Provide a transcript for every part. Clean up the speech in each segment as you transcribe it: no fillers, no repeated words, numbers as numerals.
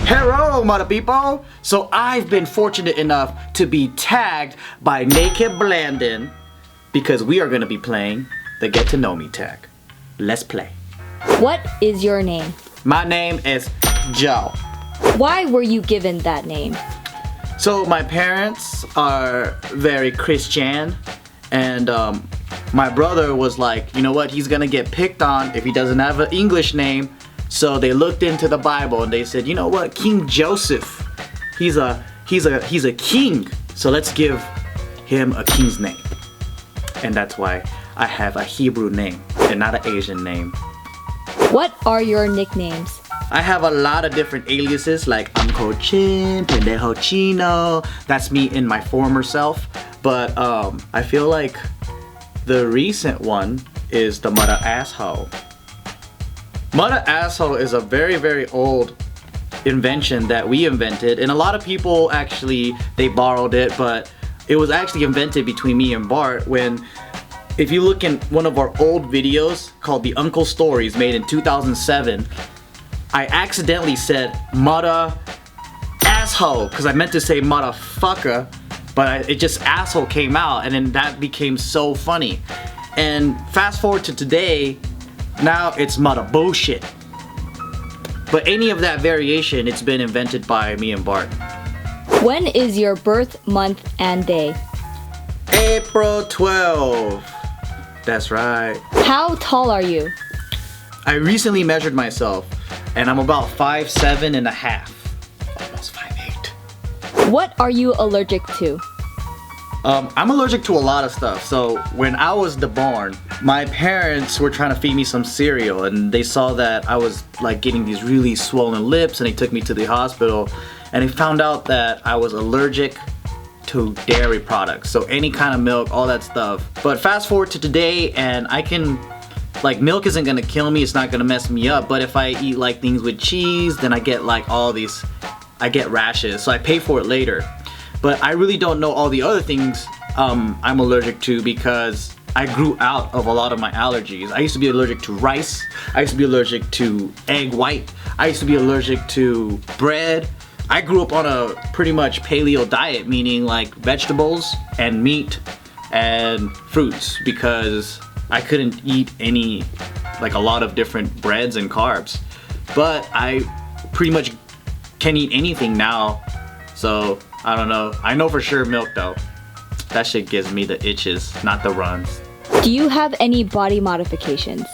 Hello, mother people! So I've been fortunate enough to be tagged by Naked Blandon because we are going to be playing the Get to Know Me tag. Let's play. What is your name? My name is Joe. Why were you given that name? So my parents are very Christian, and my brother was like, you know what, he's gonna get picked on if he doesn't have an English name. So they looked into the Bible and they said, you know what, King Joseph, he's a king, so let's give him a king's name. And that's why I have a Hebrew name and not an Asian name. What are your nicknames? I have a lot of different aliases like Uncle Chin, Pendejo Chino. That's me in my former self. But I feel like the recent one is the Mudda Asshole. Mudda Asshole is a very, very old invention that we invented. And a lot of people actually, they borrowed it, but it was actually invented between me and Bart when, if you look in one of our old videos called The Uncle Stories made in 2007, I accidentally said Mudda Asshole because I meant to say motherfucker, but it just asshole came out, and then that became so funny. And fast forward to today, now it's Mudda Bullshit. But any of that variation, it's been invented by me and Bart. When is your birth month and day? April 12th. That's right. How tall are you? I recently measured myself, and I'm about 5'7" and a half. Almost 5'8". What are you allergic to? I'm allergic to a lot of stuff. So when I was born, my parents were trying to feed me some cereal, and they saw that I was like getting these really swollen lips, and they took me to the hospital, and they found out that I was allergic to dairy products. So any kind of milk, all that stuff. But fast forward to today, and I can, like, milk isn't gonna kill me, it's not gonna mess me up, but if I eat like things with cheese, then I get like all these, I get rashes, so I pay for it later. But I really don't know all the other things I'm allergic to because I grew out of a lot of my allergies. I used to be allergic to rice, I used to be allergic to egg white, I used to be allergic to bread. I grew up on a pretty much paleo diet, meaning like vegetables and meat and fruits, because I couldn't eat any, like a lot of different breads and carbs. But I pretty much can eat anything now, so I don't know. I know for sure milk though. That shit gives me the itches, not the runs. Do you have any body modifications?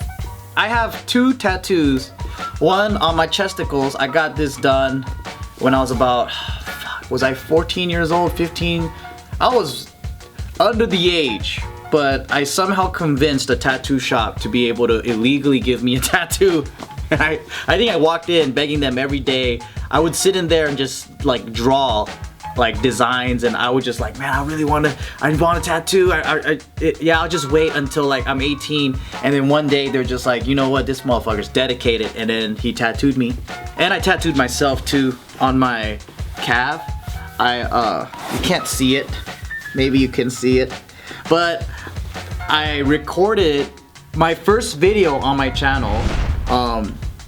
I have 2 tattoos. One on my chesticles. I got this done when I was about, was I 14 years old, 15? I was under the age, but I somehow convinced a tattoo shop to be able to illegally give me a tattoo. I think I walked in begging them every day. I would sit in there and just like draw like designs, and I would just like, man, I want a tattoo. Yeah, I'll just wait until like I'm 18, and then one day they're just like, you know what, this motherfucker's dedicated, and then he tattooed me. And I tattooed myself too on my calf. You can't see it, maybe you can see it, but I recorded my first video on my channel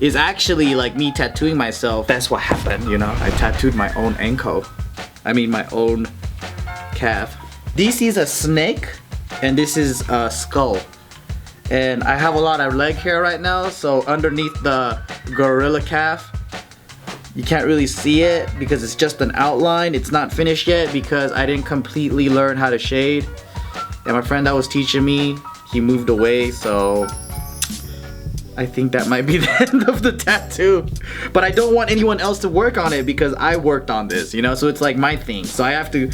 is actually like me tattooing myself. That's what happened, you know, I tattooed my own ankle. I mean my own calf. This is a snake and this is a skull. And I have a lot of leg hair right now, so underneath the gorilla calf, you can't really see it because it's just an outline. It's not finished yet because I didn't completely learn how to shade. And my friend that was teaching me, he moved away, so I think that might be the end of the tattoo. But I don't want anyone else to work on it because I worked on this, you know, so it's like my thing. So I have to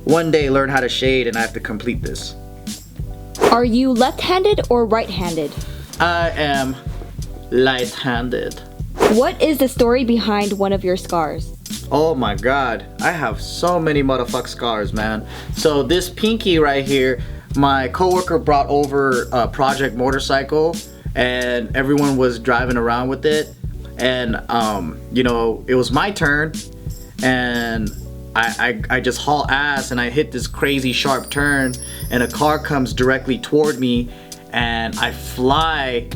one day learn how to shade, and I have to complete this. Are you left-handed or right-handed? I am light-handed. What is the story behind one of your scars? Oh my god, I have so many motherfuck scars, man. So this pinky right here, my coworker brought over a project motorcycle, and everyone was driving around with it, and you know, it was my turn, and I just haul ass, and I hit this crazy sharp turn, and a car comes directly toward me, and I fly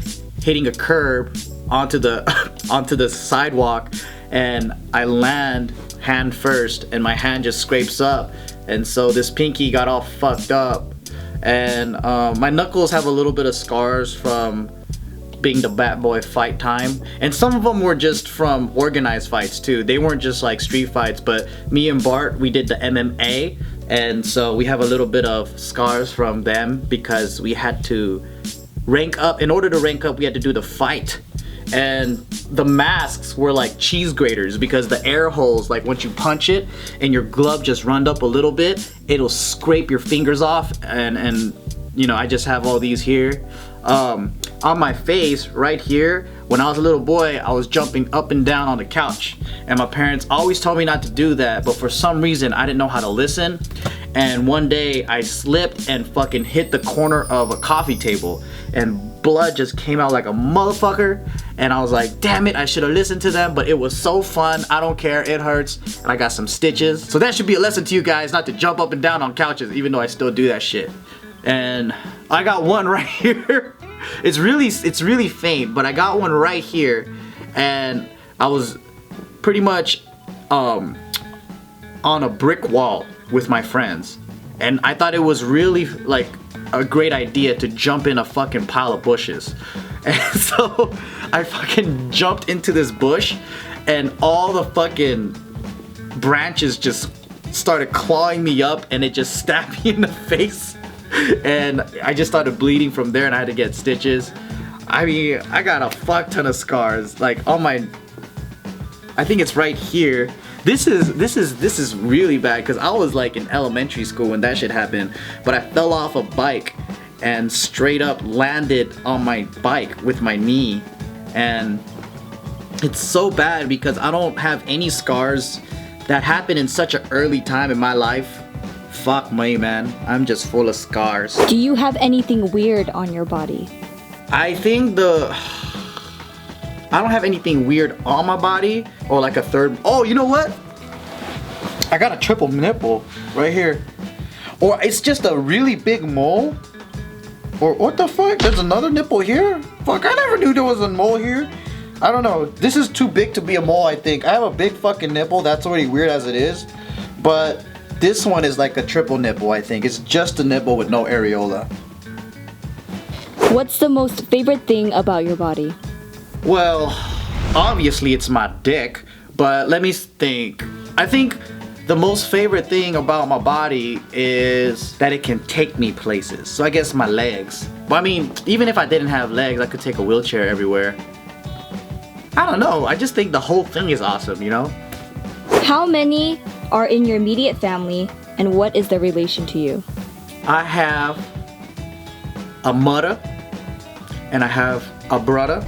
hitting a curb onto the sidewalk, and I land hand first, and my hand just scrapes up, and so this pinky got all fucked up, and my knuckles have a little bit of scars from being the bat boy fight time, and some of them were just from organized fights too. They weren't just like street fights, but me and Bart, we did the MMA, and so we have a little bit of scars from them because we had to rank up. In order to rank up, we had to do the fight, and the masks were like cheese graters because the air holes, like once you punch it and your glove just runned up a little bit, it'll scrape your fingers off, and you know, I just have all these here. On my face right here, when I was a little boy, I was jumping up and down on the couch, and my parents always told me not to do that, but for some reason I didn't know how to listen, and one day I slipped and fucking hit the corner of a coffee table, and blood just came out like a motherfucker, and I was like, damn it, I should have listened to them, but it was so fun. I don't care, it hurts, and I got some stitches. So that should be a lesson to you guys, not to jump up and down on couches, even though I still do that shit. And I got one right here. It's really faint, but I got one right here, and I was pretty much on a brick wall with my friends, and I thought it was really like a great idea to jump in a fucking pile of bushes. And so I fucking jumped into this bush, and all the fucking branches just started clawing me up, and it just stabbed me in the face. And I just started bleeding from there, and I had to get stitches. I mean, I got a fuck ton of scars, like on my, I think it's right here. This is really bad because I was like in elementary school when that shit happened, but I fell off a bike and straight up landed on my bike with my knee, and it's so bad because I don't have any scars that happened in such an early time in my life. Fuck me, man. I'm just full of scars. Do you have anything weird on your body? I think I don't have anything weird on my body, or like a third. Oh, you know what? I got a triple nipple right here. Or it's just a really big mole. Or what the fuck? There's another nipple here? Fuck, I never knew there was a mole here. I don't know. This is too big to be a mole, I think. I have a big fucking nipple. That's already weird as it is. But this one is like a triple nipple, I think. It's just a nipple with no areola. What's the most favorite thing about your body? Well, obviously it's my dick, but let me think. I think the most favorite thing about my body is that it can take me places. So I guess my legs. But I mean, even if I didn't have legs, I could take a wheelchair everywhere. I don't know, I just think the whole thing is awesome, you know? How many are in your immediate family, and what is their relation to you? I have a mother, and I have a brother,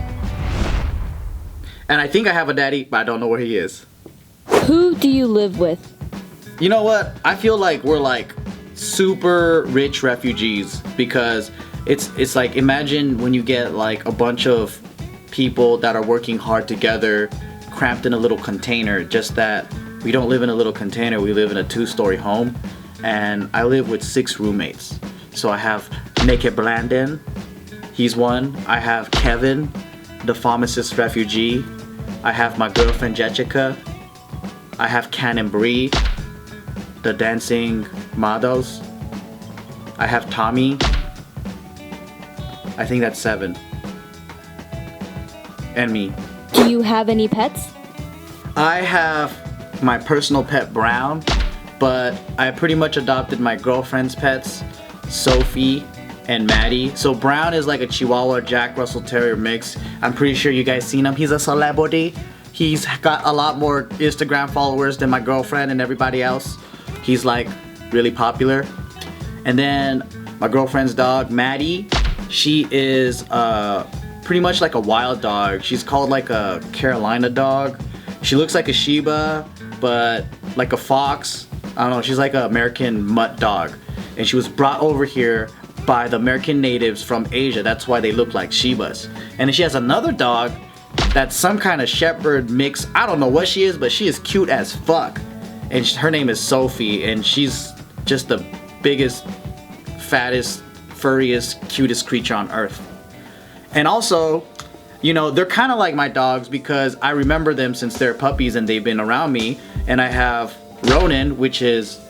and I think I have a daddy, but I don't know where he is. Who do you live with? You know what? I feel like we're like super rich refugees, because it's like, imagine when you get like a bunch of people that are working hard together cramped in a little container, just that we don't live in a little container, we live in a 2-story home, and I live with 6 roommates. So I have Naked Blandon, he's one. I have Kevin, the pharmacist refugee. I have my girlfriend Jessica. I have Can and Bree, the dancing models. I have Tommy. I think that's 7. And me. Do you have any pets? I have my personal pet Brown, but I pretty much adopted my girlfriend's pets, Sophie and Maddie. So Brown is like a Chihuahua Jack Russell Terrier mix. I'm pretty sure you guys seen him. He's a celebrity. He's got a lot more Instagram followers than my girlfriend and everybody else. He's like really popular. And then my girlfriend's dog Maddie, she is pretty much like a wild dog. She's called like a Carolina dog. She looks like a Shiba, but like a fox. I don't know, she's like an American mutt dog. And she was brought over here by the American natives from Asia. That's why they look like Shibas. And then she has another dog that's some kind of shepherd mix. I don't know what she is, but she is cute as fuck. And her name is Sophie, and she's just the biggest, fattest, furriest, cutest creature on earth. And also, you know, they're kind of like my dogs because I remember them since they're puppies and they've been around me. And I have Ronan, which is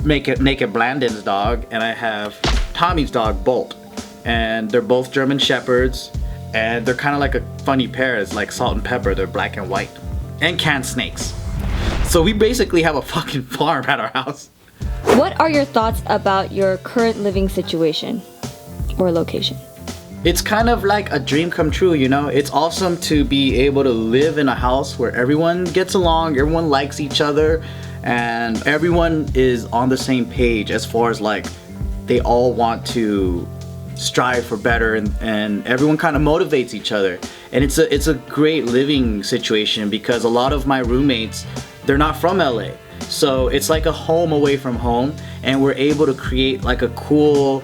Naked Blandon's dog, and I have Tommy's dog, Bolt. And they're both German Shepherds, and they're kind of like a funny pair. It's like salt and pepper. They're black and white, and can snakes. So we basically have a fucking farm at our house. What are your thoughts about your current living situation or location? It's kind of like a dream come true, you know? It's awesome to be able to live in a house where everyone gets along, everyone likes each other, and everyone is on the same page as far as like they all want to strive for better, and everyone kind of motivates each other. And it's a great living situation because a lot of my roommates, they're not from LA. So it's like a home away from home, and we're able to create like a cool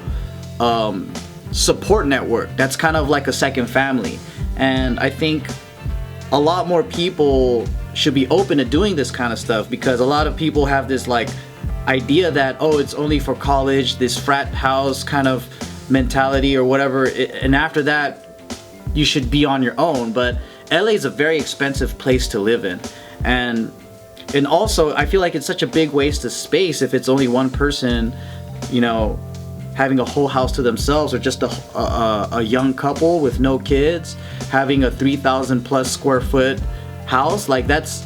support network that's kind of like a second family. And I think a lot more people should be open to doing this kind of stuff because a lot of people have this like idea that, oh, it's only for college, this frat house kind of mentality or whatever, and after that you should be on your own. But LA is a very expensive place to live in, and also I feel like it's such a big waste of space if it's only one person, you know, having a whole house to themselves, or just a young couple with no kids having a 3,000 plus square foot house. Like that's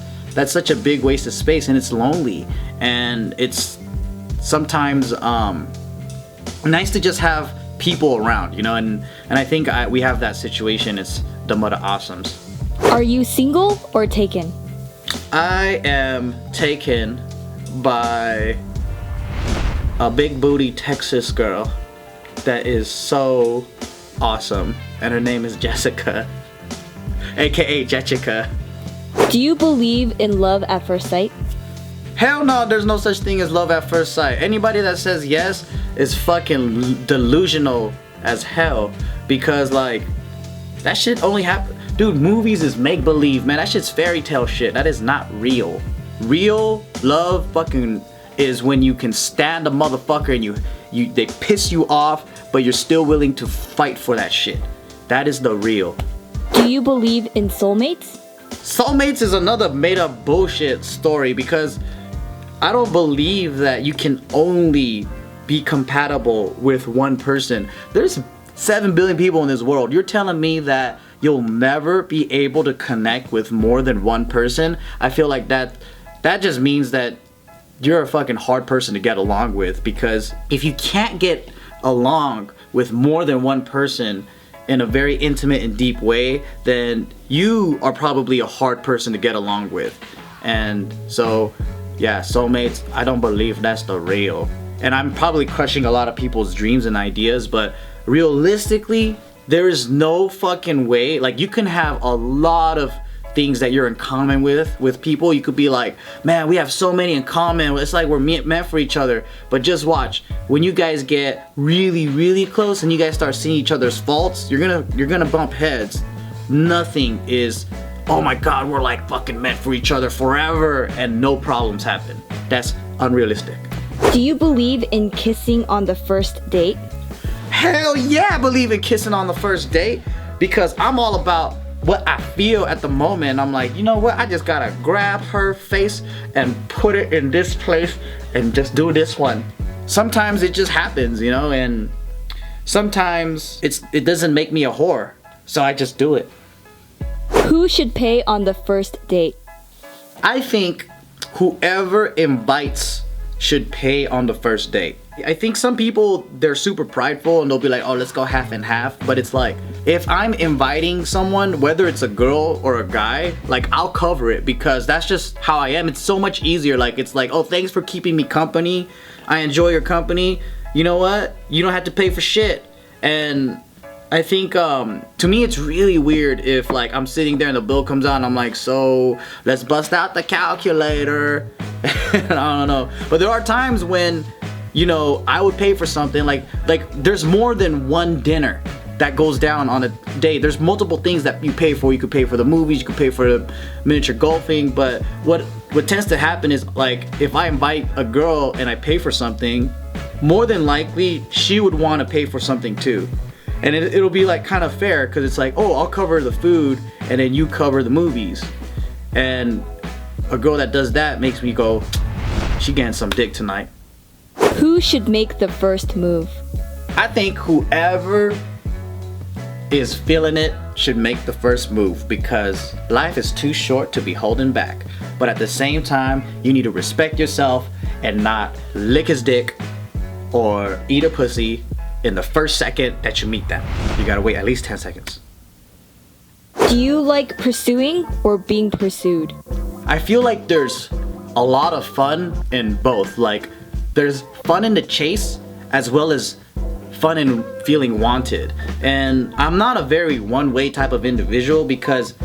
such a big waste of space, and it's lonely, and it's sometimes nice to just have people around, you know, and I think we have that situation. It's the mother awesomes. Are you single or taken? I am taken by a big booty Texas girl that is so awesome, and her name is Jessica, aka Jessica. Do you believe in love at first sight? Hell no, there's no such thing as love at first sight. Anybody that says yes is fucking delusional as hell, because like that shit only happen. Dude, movies is make believe, man. That shit's fairy tale shit. That is not real. Real love fucking is when you can stand a motherfucker and they piss you off, but you're still willing to fight for that shit. That is the real. Do you believe in soulmates? Soulmates is another made up bullshit story, because I don't believe that you can only be compatible with one person. There's 7 billion people in this world. You're telling me that you'll never be able to connect with more than one person? I feel like that just means that you're a fucking hard person to get along with, because if you can't get along with more than one person in a very intimate and deep way, then you are probably a hard person to get along with. And so yeah, soulmates, I don't believe that's the real. And I'm probably crushing a lot of people's dreams and ideas, but realistically, there is no fucking way. Like, you can have a lot of things that you're in common with people. You could be like, man, we have so many in common. It's like we're meant for each other. But just watch, when you guys get really, really close and you guys start seeing each other's faults, you're gonna bump heads. Nothing is, oh my god, we're like fucking meant for each other forever and no problems happen. That's unrealistic. Do you believe in kissing on the first date? Hell yeah, I believe in kissing on the first date, because I'm all about what I feel at the moment. I'm like, you know what, I just gotta grab her face and put it in this place and just do this one. Sometimes it just happens, you know, and sometimes it doesn't make me a whore, so I just do it. Who should pay on the first date? I think whoever invites should pay on the first date. I think some people, they're super prideful and they'll be like, oh, let's go half and half. But it's like, if I'm inviting someone, whether it's a girl or a guy, like, I'll cover it, because that's just how I am. It's so much easier. Like, it's like, oh, thanks for keeping me company. I enjoy your company. You know what? You don't have to pay for shit. And I think, to me, it's really weird if, like, I'm sitting there and the bill comes out and I'm like, so let's bust out the calculator. I don't know. But there are times when, you know, I would pay for something, like there's more than one dinner that goes down on a day. There's multiple things that you pay for. You could pay for the movies, you could pay for the miniature golfing, but what tends to happen is, like, if I invite a girl and I pay for something, more than likely she would want to pay for something too. And it'll be like kind of fair because it's like, oh, I'll cover the food and then you cover the movies. And a girl that does that makes me go, she getting some dick tonight. Who should make the first move? I think whoever is feeling it should make the first move because life is too short to be holding back. But at the same time, you need to respect yourself and not lick his dick or eat a pussy in the first second that you meet them. You gotta wait at least 10 seconds. Do you like pursuing or being pursued? I feel like there's a lot of fun in both. Like, there's fun in the chase as well as fun in feeling wanted. And I'm not a very one-way type of individual because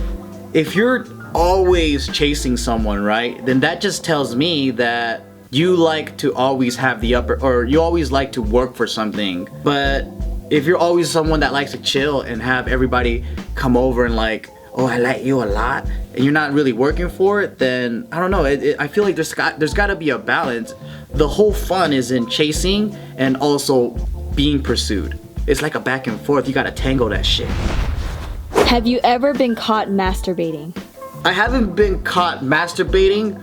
if you're always chasing someone, right, then that just tells me that you like to always have the upper, or you always like to work for something. But if you're always someone that likes to chill and have everybody come over and like, oh, I like you a lot, and you're not really working for it, then I don't know. I feel like there's got to be a balance. The whole fun is in chasing and also being pursued. It's like a back and forth. You gotta tangle that shit. Have you ever been caught masturbating? I haven't been caught masturbating,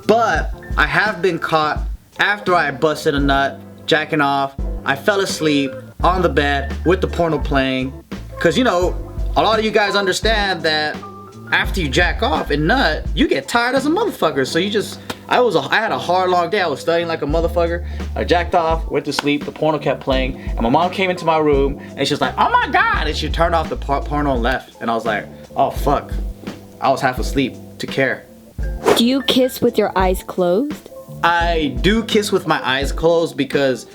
but I have been caught after I busted a nut, jacking off. I fell asleep on the bed with the porno playing. Cause you know, a lot of you guys understand that after you jack off and nut, you get tired as a motherfucker. So you just, I had a hard long day. I was studying like a motherfucker. I jacked off, went to sleep, the porno kept playing, and my mom came into my room and she was like, oh my God, and she turned off the porno and left. And I was like, oh fuck, I was half asleep to care. Do you kiss with your eyes closed? I do kiss with my eyes closed because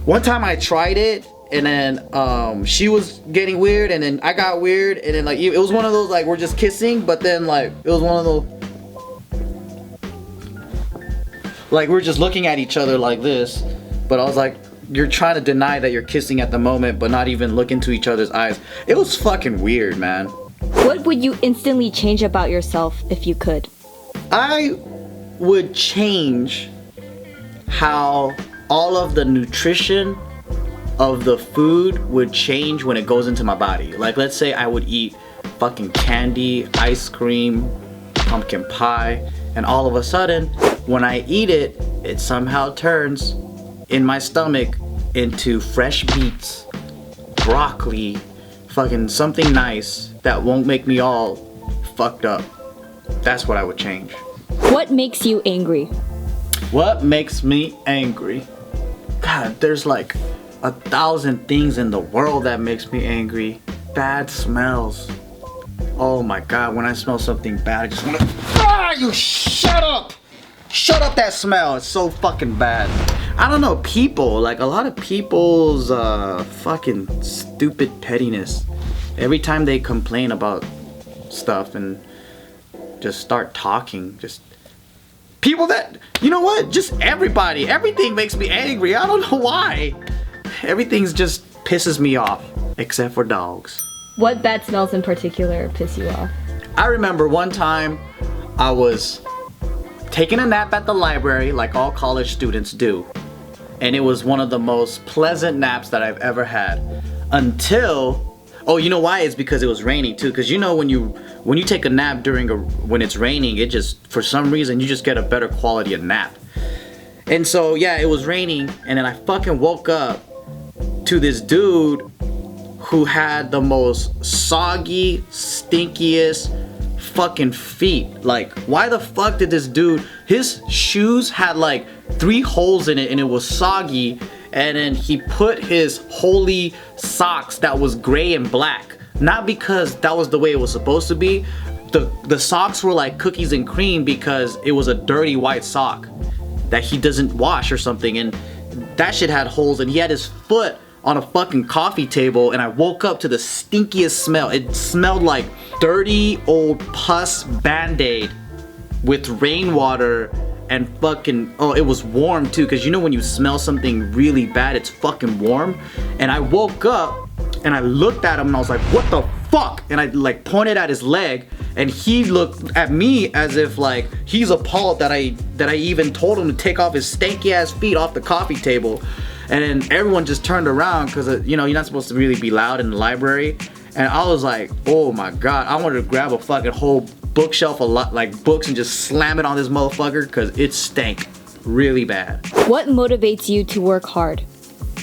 one time I tried it and then she was getting weird and then I got weird and then like it was one of those like we're just kissing, but then like it was one of those like we're just looking at each other like this, but I was like, you're trying to deny that you're kissing at the moment but not even look into each other's eyes. It was fucking weird, man. What would you instantly change about yourself if you could? I would change how all of the nutrition of the food would change when it goes into my body. Like, let's say I would eat fucking candy, ice cream, pumpkin pie, and all of a sudden, when I eat it, it somehow turns in my stomach into fresh beets, broccoli, fucking something nice that won't make me all fucked up. That's what I would change. What makes you angry? What makes me angry? God, there's like 1,000 things in the world that makes me angry. Bad smells. Oh my God, when I smell something bad, I just wanna, you shut up! Shut up that smell, it's so fucking bad. I don't know, people, like a lot of people's fucking stupid pettiness. Every time they complain about stuff and just start talking, just people that, you know what, just everybody, everything makes me angry. I don't know why. Everything's just pisses me off, except for dogs. What bad smells in particular piss you off? I remember one time I was taking a nap at the library like all college students do. And it was one of the most pleasant naps that I've ever had. Until, oh, you know why? It's because it was raining too. Because you know when you take a nap when it's raining, it just, for some reason, you just get a better quality of nap. And so, yeah, it was raining. And then I fucking woke up to this dude who had the most soggy, stinkiest fucking feet. Like, why the fuck did this dude, his shoes had like 3 holes in it and it was soggy, and then he put his holy socks that was gray and black, not because that was the way it was supposed to be. The socks were like cookies and cream because it was a dirty white sock that he doesn't wash or something, and that shit had holes, and he had his foot on a fucking coffee table, and I woke up to the stinkiest smell. It smelled like dirty old pus Band-Aid with rainwater and fucking, oh, it was warm too, because you know when you smell something really bad, it's fucking warm. And I woke up and I looked at him and I was like, what the fuck? And I like pointed at his leg, and he looked at me as if like he's appalled that I even told him to take off his stanky ass feet off the coffee table. And then everyone just turned around because, you know, you're not supposed to really be loud in the library. And I was like, oh my God, I wanted to grab a fucking whole bookshelf of like books and just slam it on this motherfucker because it stank really bad. What motivates you to work hard?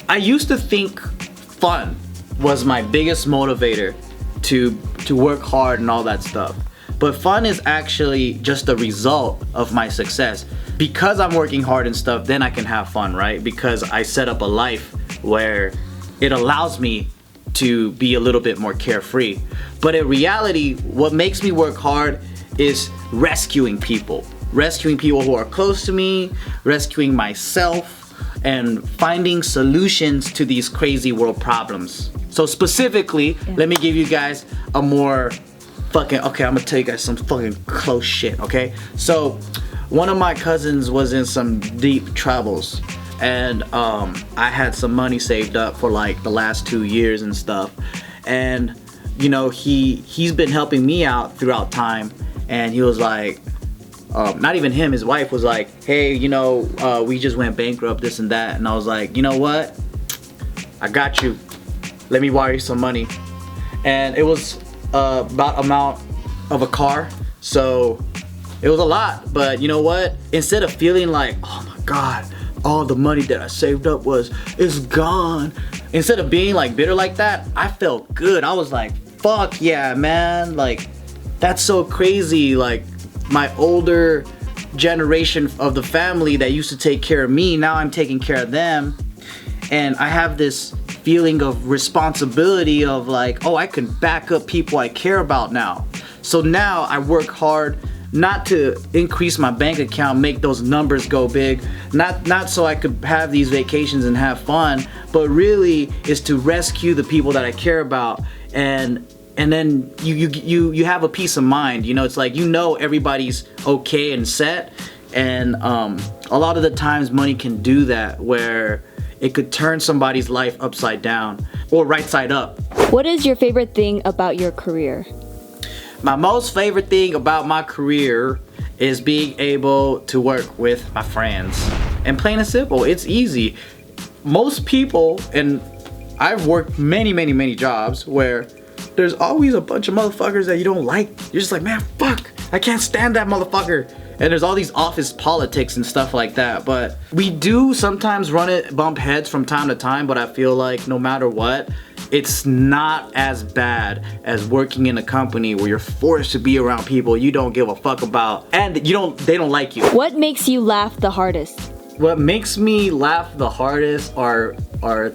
I used to think fun was my biggest motivator to work hard and all that stuff. But fun is actually just a result of my success. Because I'm working hard and stuff, then I can have fun, right? Because I set up a life where it allows me to be a little bit more carefree. But in reality, what makes me work hard is rescuing people. Rescuing people who are close to me, rescuing myself, and finding solutions to these crazy world problems. So specifically, let me give you guys a more fucking, okay, I'm gonna tell you guys some fucking close shit, okay? So, one of my cousins was in some deep troubles, and I had some money saved up for like the last 2 years and stuff, and you know, he's been helping me out throughout time, and he was like, not even him, his wife was like, hey, you know, we just went bankrupt, this and that, and I was like, you know what, I got you, let me wire you some money. And it was about amount of a car, so it was a lot. But you know what, instead of feeling like, oh my God, all the money that I saved up is gone, instead of being like bitter like that, I felt good. I was like, fuck yeah, man, like that's so crazy. Like my older generation of the family that used to take care of me, now I'm taking care of them, and I have this feeling of responsibility of like, oh, I can back up people I care about now. So now I work hard not to increase my bank account, make those numbers go big, not so I could have these vacations and have fun, but really is to rescue the people that I care about. And then you have a peace of mind. You know, it's like, you know, everybody's okay and set. And a lot of the times money can do that, where it could turn somebody's life upside down or right side up. What is your favorite thing about your career? My most favorite thing about my career is being able to work with my friends. And plain and simple, it's easy. Most people, and I've worked many jobs where there's always a bunch of motherfuckers that you don't like. You're just like, man, fuck, I can't stand that motherfucker. And there's all these office politics and stuff like that. But we do sometimes bump heads from time to time, but I feel like no matter what, it's not as bad as working in a company where you're forced to be around people you don't give a fuck about, and they don't like you. What makes you laugh the hardest? What makes me laugh the hardest are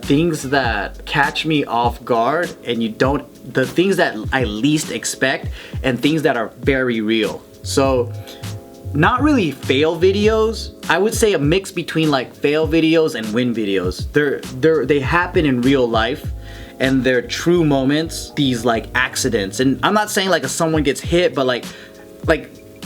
things that catch me off guard, and the things that I least expect, and things that are very real. So not really fail videos. I would say a mix between like fail videos and win videos. They happen in real life, and they're true moments, these like accidents. And I'm not saying like if someone gets hit, but like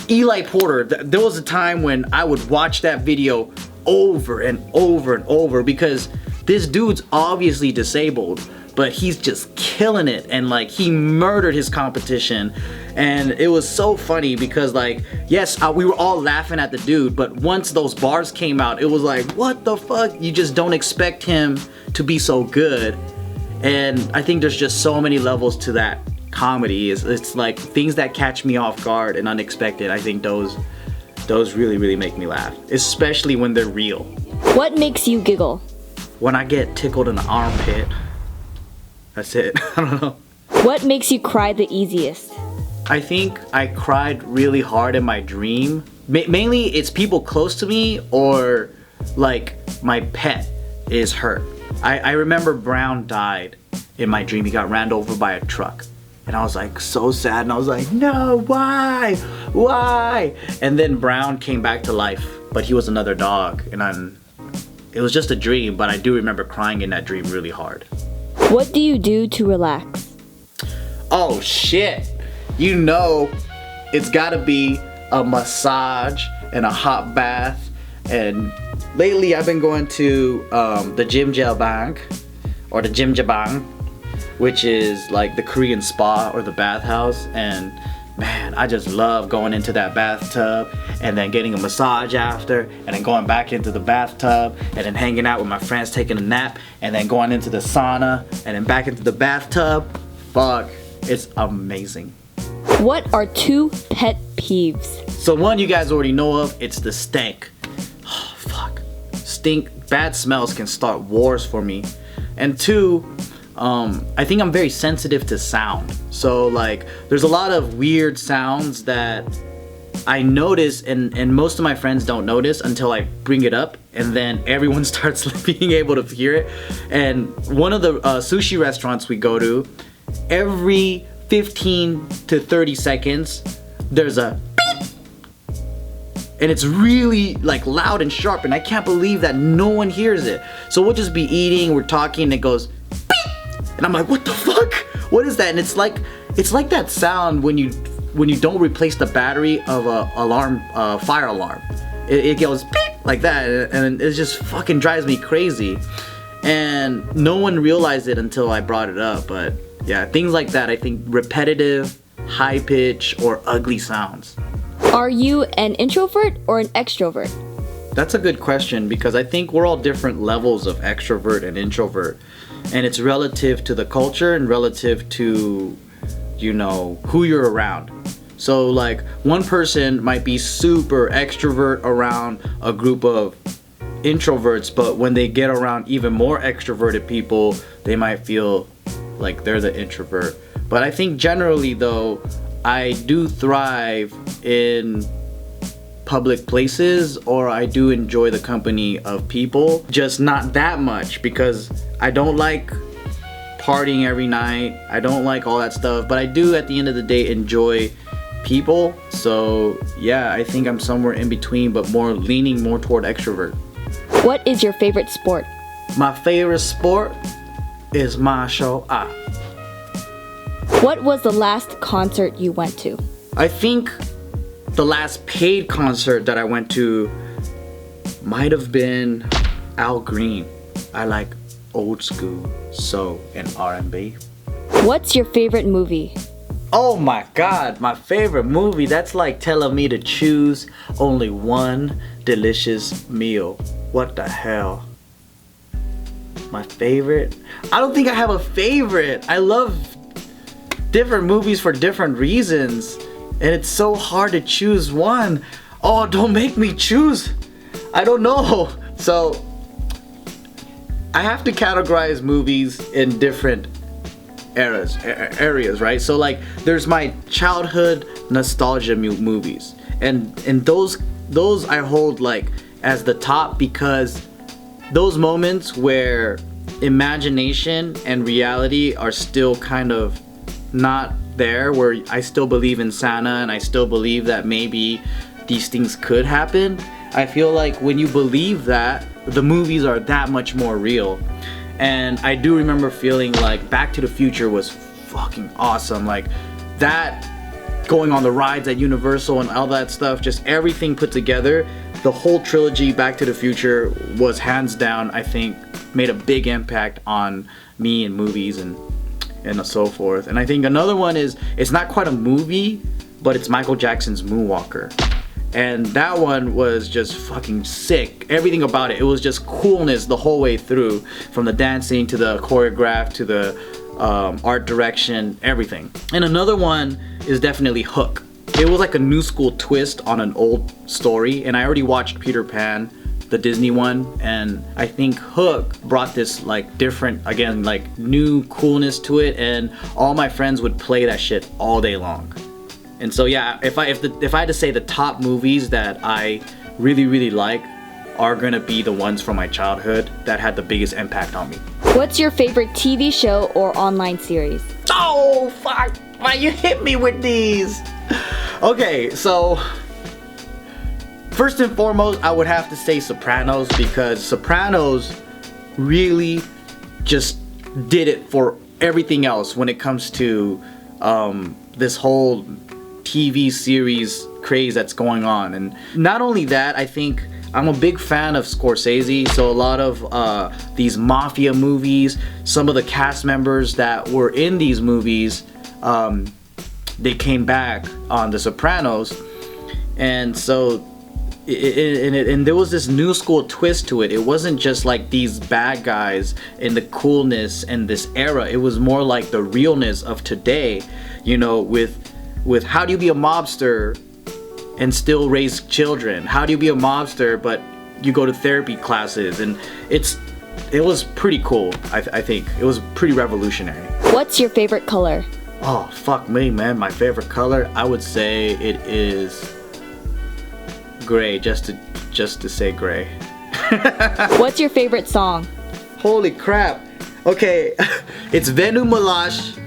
Eli Porter, there was a time when I would watch that video over and over and over, because this dude's obviously disabled, but he's just killing it, and like he murdered his competition. And it was so funny because like, yes, we were all laughing at the dude, but once those bars came out, it was like, what the fuck? You just don't expect him to be so good. And I think there's just so many levels to that comedy. It's like things that catch me off guard and unexpected. I think those really make me laugh, especially when they're real. What makes you giggle? When I get tickled in the armpit. That's it. I don't know. What makes you cry the easiest? I think I cried really hard in my dream. Mainly it's people close to me, or like my pet is hurt. I remember Brown died in my dream. He got ran over by a truck. And I was like so sad, and I was like, no, why? And then Brown came back to life, but he was another dog, and it was just a dream, but I do remember crying in that dream really hard. What do you do to relax? Oh shit, you know it's gotta be a massage and a hot bath. And lately I've been going to the Jjimjilbang, or the Jjimjilbang, which is like the Korean spa or the bathhouse. And man, I just love going into that bathtub and then getting a massage after, and then going back into the bathtub and then hanging out with my friends, taking a nap, and then going into the sauna and then back into the bathtub. Fuck, it's amazing. What are 2 pet peeves? So one you guys already know of, it's the stank. Oh, fuck. Bad smells can start wars for me. And 2, I think I'm very sensitive to sound. So like, there's a lot of weird sounds that I notice and most of my friends don't notice until I bring it up, and then everyone starts being able to hear it. And one of the sushi restaurants we go to, every 15 to 30 seconds, there's a beep! And it's really like loud and sharp, and I can't believe that no one hears it. So we'll just be eating, we're talking, and it goes beep! And I'm like, what the fuck? What is that? And it's like that sound when you don't replace the battery of a fire alarm. It goes beep like that, and it just fucking drives me crazy. And no one realized it until I brought it up. But yeah, things like that, I think repetitive, high pitch, or ugly sounds. Are you an introvert or an extrovert? That's a good question, because I think we're all different levels of extrovert and introvert. And it's relative to the culture and relative to, you know, who you're around. So like, one person might be super extrovert around a group of introverts, but when they get around even more extroverted people, they might feel like they're the introvert. But I think generally though, I do thrive in public places, or I do enjoy the company of people, just not that much, because I don't like partying every night. I don't like all that stuff, but I do at the end of the day enjoy people. So yeah, I think I'm somewhere in between, but leaning more toward extrovert. What is your favorite sport? My favorite sport is martial art. What was the last concert you went to? I think the last paid concert that I went to might have been Al Green. I like old school soul and R&B. What's your favorite movie? Oh my god, my favorite movie. That's like telling me to choose only one delicious meal. What the hell? My favorite? I don't think I have a favorite. I love different movies for different reasons, and it's so hard to choose one. Oh, don't make me choose. I don't know. So I have to categorize movies in different areas, right? So like, there's my childhood nostalgia movies, and those I hold like as the top, because those moments where imagination and reality are still kind of not there, where I still believe in Santa and I still believe that maybe these things could happen. I feel like when you believe that, the movies are that much more real. And I do remember feeling like Back to the Future was fucking awesome. Like that, going on the rides at Universal and all that stuff, just everything put together. The whole trilogy Back to the Future was hands down, I think, made a big impact on me in movies and so forth. And I think another one is, it's not quite a movie, but it's Michael Jackson's Moonwalker. And that one was just fucking sick. Everything about it, it was just coolness the whole way through, from the dancing to the choreograph to the art direction, everything. And another one is definitely Hook. It was like a new school twist on an old story, and I already watched Peter Pan, the Disney one, and I think Hook brought this like different, again, like new coolness to it, and all my friends would play that shit all day long. And so yeah, if I had to say the top movies that I really like are gonna be the ones from my childhood that had the biggest impact on me. What's your favorite TV show or online series? Oh fuck, why you hit me with these? Okay, so first and foremost, I would have to say Sopranos, because Sopranos really just did it for everything else when it comes to this whole TV series craze that's going on. And not only that, I think I'm a big fan of Scorsese, so a lot of these mafia movies, some of the cast members that were in these movies, they came back on The Sopranos, and so and there was this new school twist to it. It wasn't just like these bad guys and the coolness and this era. It was more like the realness of today, you know, with how do you be a mobster and still raise children? How do you be a mobster but you go to therapy classes? And it was pretty cool. I think it was pretty revolutionary. What's your favorite color? Oh, fuck me, man. My favorite color, I would say it is gray, just to say gray. What's your favorite song? Holy crap. Okay, it's Venu Malash.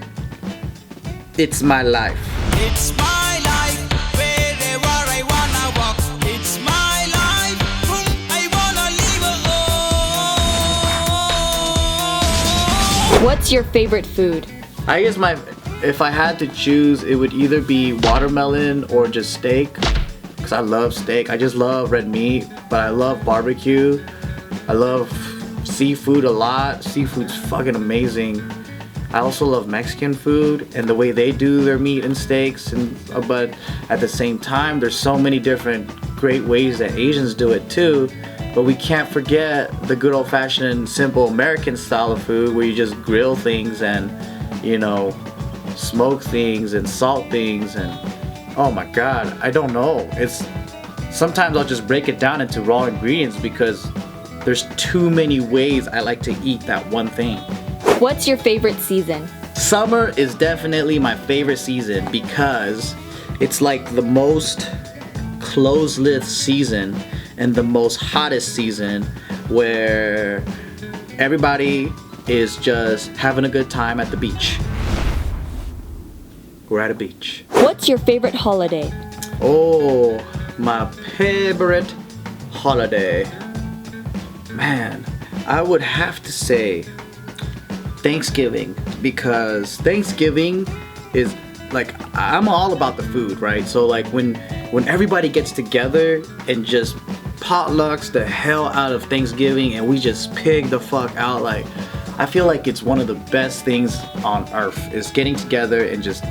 It's My Life. It's my life, wherever I wanna walk. It's my life, whom I wanna live. What's your favorite food? I guess if I had to choose, it would either be watermelon or just steak. Because I love steak. I just love red meat, but I love barbecue. I love seafood a lot. Seafood's fucking amazing. I also love Mexican food and the way they do their meat and steaks, but at the same time, there's so many different great ways that Asians do it too. But we can't forget the good old-fashioned, simple American style of food where you just grill things and, you know, smoke things and salt things and oh my god, I don't know. Sometimes I'll just break it down into raw ingredients because there's too many ways I like to eat that one thing. What's your favorite season? Summer is definitely my favorite season because it's like the most closed-lid season and the most hottest season where everybody is just having a good time at the beach. We're at a beach. What's your favorite holiday? Oh, my favorite holiday. Man, I would have to say Thanksgiving, because Thanksgiving is like, I'm all about the food, right? So like when everybody gets together and just potlucks the hell out of Thanksgiving and we just pig the fuck out, like I feel like it's one of the best things on earth is getting together and just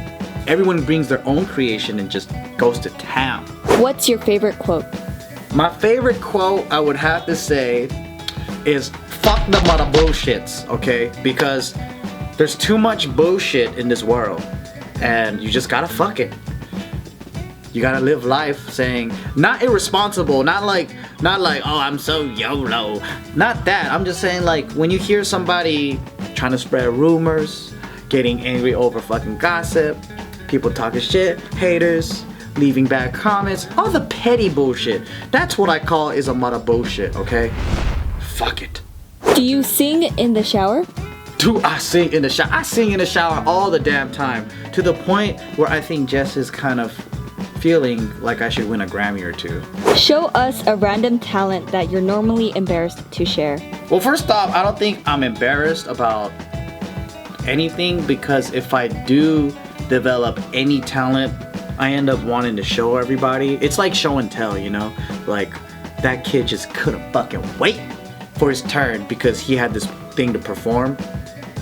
everyone brings their own creation and just goes to town. What's your favorite quote? My favorite quote, I would have to say, is fuck the mother bullshits, okay? Because there's too much bullshit in this world and you just gotta fuck it. You gotta live life saying, not irresponsible, not like, oh, I'm so YOLO. Not that. I'm just saying, like, when you hear somebody trying to spread rumors, getting angry over fucking gossip, people talking shit, haters, leaving bad comments, all the petty bullshit. That's what I call is a mother bullshit, okay? Fuck it. Do you sing in the shower? Do I sing in the shower? I sing in the shower all the damn time, to the point where I think Jess is kind of feeling like I should win a Grammy or two. Show us a random talent that you're normally embarrassed to share. Well, first off, I don't think I'm embarrassed about anything, because if I do develop any talent, I end up wanting to show everybody. It's like show and tell, you know? Like, that kid just couldn't fucking wait for his turn because he had this thing to perform.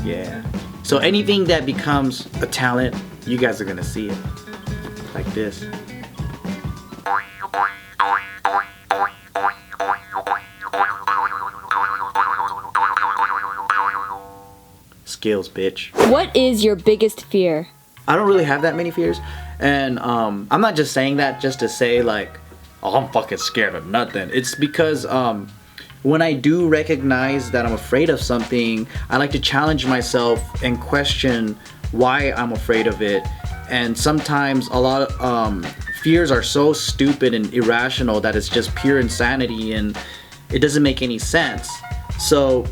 Yeah. So anything that becomes a talent, you guys are gonna see it. Like this. Skills, bitch. What is your biggest fear? I don't really have that many fears, and I'm not just saying that just to say like, oh, I'm fucking scared of nothing. It's because when I do recognize that I'm afraid of something, I like to challenge myself and question why I'm afraid of it. And sometimes a lot of fears are so stupid and irrational that it's just pure insanity and it doesn't make any sense. So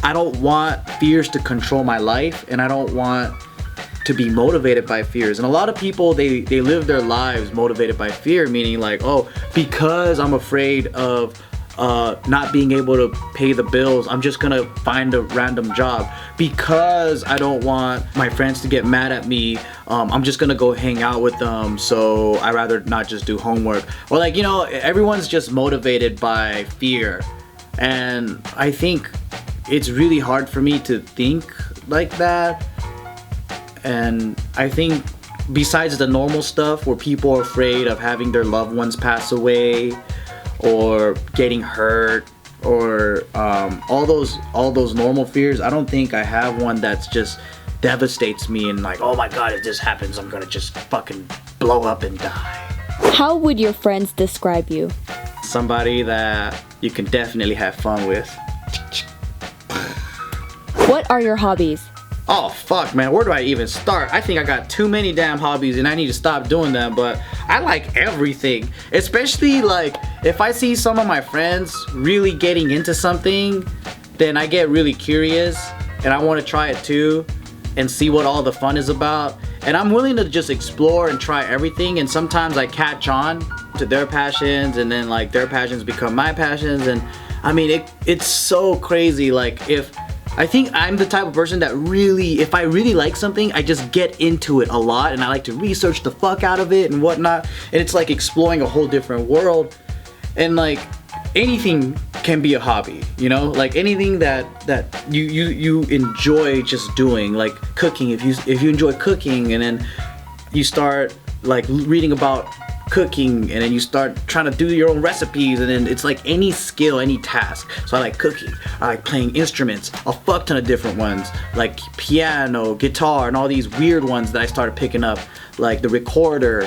I don't want fears to control my life, and I don't want to be motivated by fears. And a lot of people, they live their lives motivated by fear, meaning like, oh, because I'm afraid of not being able to pay the bills, I'm just gonna find a random job. Because I don't want my friends to get mad at me, I'm just gonna go hang out with them, so I rather not just do homework. Or like, you know, everyone's just motivated by fear. And I think it's really hard for me to think like that. And I think besides the normal stuff where people are afraid of having their loved ones pass away or getting hurt or all those normal fears, I don't think I have one that's just devastates me and like, oh my god, if this happens I'm gonna just fucking blow up and die. How would your friends describe you? Somebody that you can definitely have fun with. What are your hobbies? Oh fuck, man, where do I even start? I think I got too many damn hobbies and I need to stop doing them, but I like everything. Especially like if I see some of my friends really getting into something, then I get really curious and I want to try it too and see what all the fun is about. And I'm willing to just explore and try everything, and sometimes I catch on to their passions and then like their passions become my passions. And I mean it's so crazy. Like I think I'm the type of person that really, if I really like something, I just get into it a lot and I like to research the fuck out of it and whatnot. And it's like exploring a whole different world. And like anything can be a hobby, you know? Like anything that you enjoy just doing, like cooking. If you enjoy cooking and then you start like reading about cooking and then you start trying to do your own recipes, and then it's like any skill, any task. So I like cooking, I like playing instruments, a fuck ton of different ones, like piano, guitar, and all these weird ones that I started picking up, like the recorder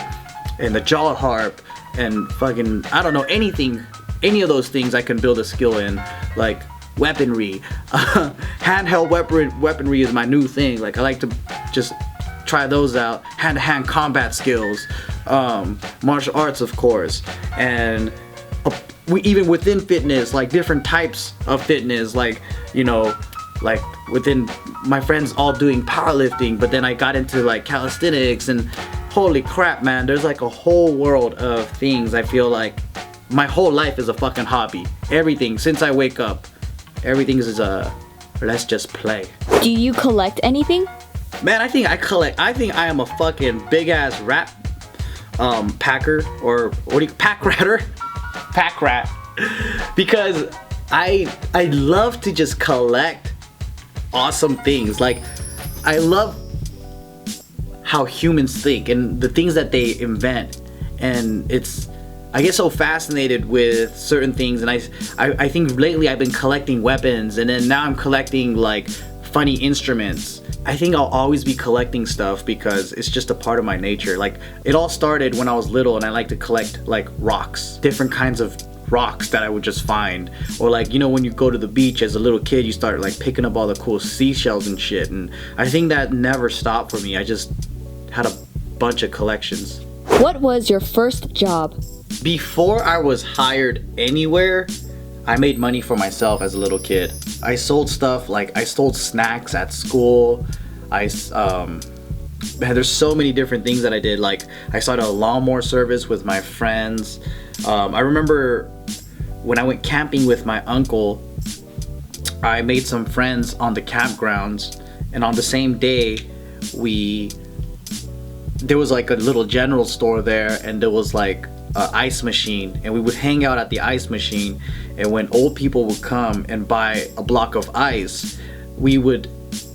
and the jaw harp and fucking, I don't know, anything, any of those things I can build a skill in. Like weaponry, handheld weaponry is my new thing. Like I like to just try those out. Hand-to-hand combat skills, martial arts of course, and we even within fitness, like different types of fitness, like, you know, like within my friends all doing powerlifting, but then I got into like calisthenics, and holy crap, man, there's like a whole world of things. I feel like my whole life is a fucking hobby. Everything since I wake up, everything is a let's just play. Do you collect anything? Man, I think I am a fucking big ass rat packer, or what do you, pack rat, because I love to just collect awesome things. Like I love how humans think and the things that they invent, and I get so fascinated with certain things. And I think lately I've been collecting weapons, and then now I'm collecting like funny instruments. I think I'll always be collecting stuff because it's just a part of my nature. Like it all started when I was little and I like to collect like rocks, different kinds of rocks that I would just find. Or like, you know, when you go to the beach as a little kid, you start like picking up all the cool seashells and shit. And I think that never stopped for me. I just had a bunch of collections. What was your first job? Before I was hired anywhere, I made money for myself as a little kid. I sold stuff, like I sold snacks at school. Man, there's so many different things that I did. Like I started a lawnmower service with my friends. I remember when I went camping with my uncle, I made some friends on the campgrounds, and on the same day there was like a little general store there, and there was like an ice machine, and we would hang out at the ice machine. And when old people would come and buy a block of ice, we would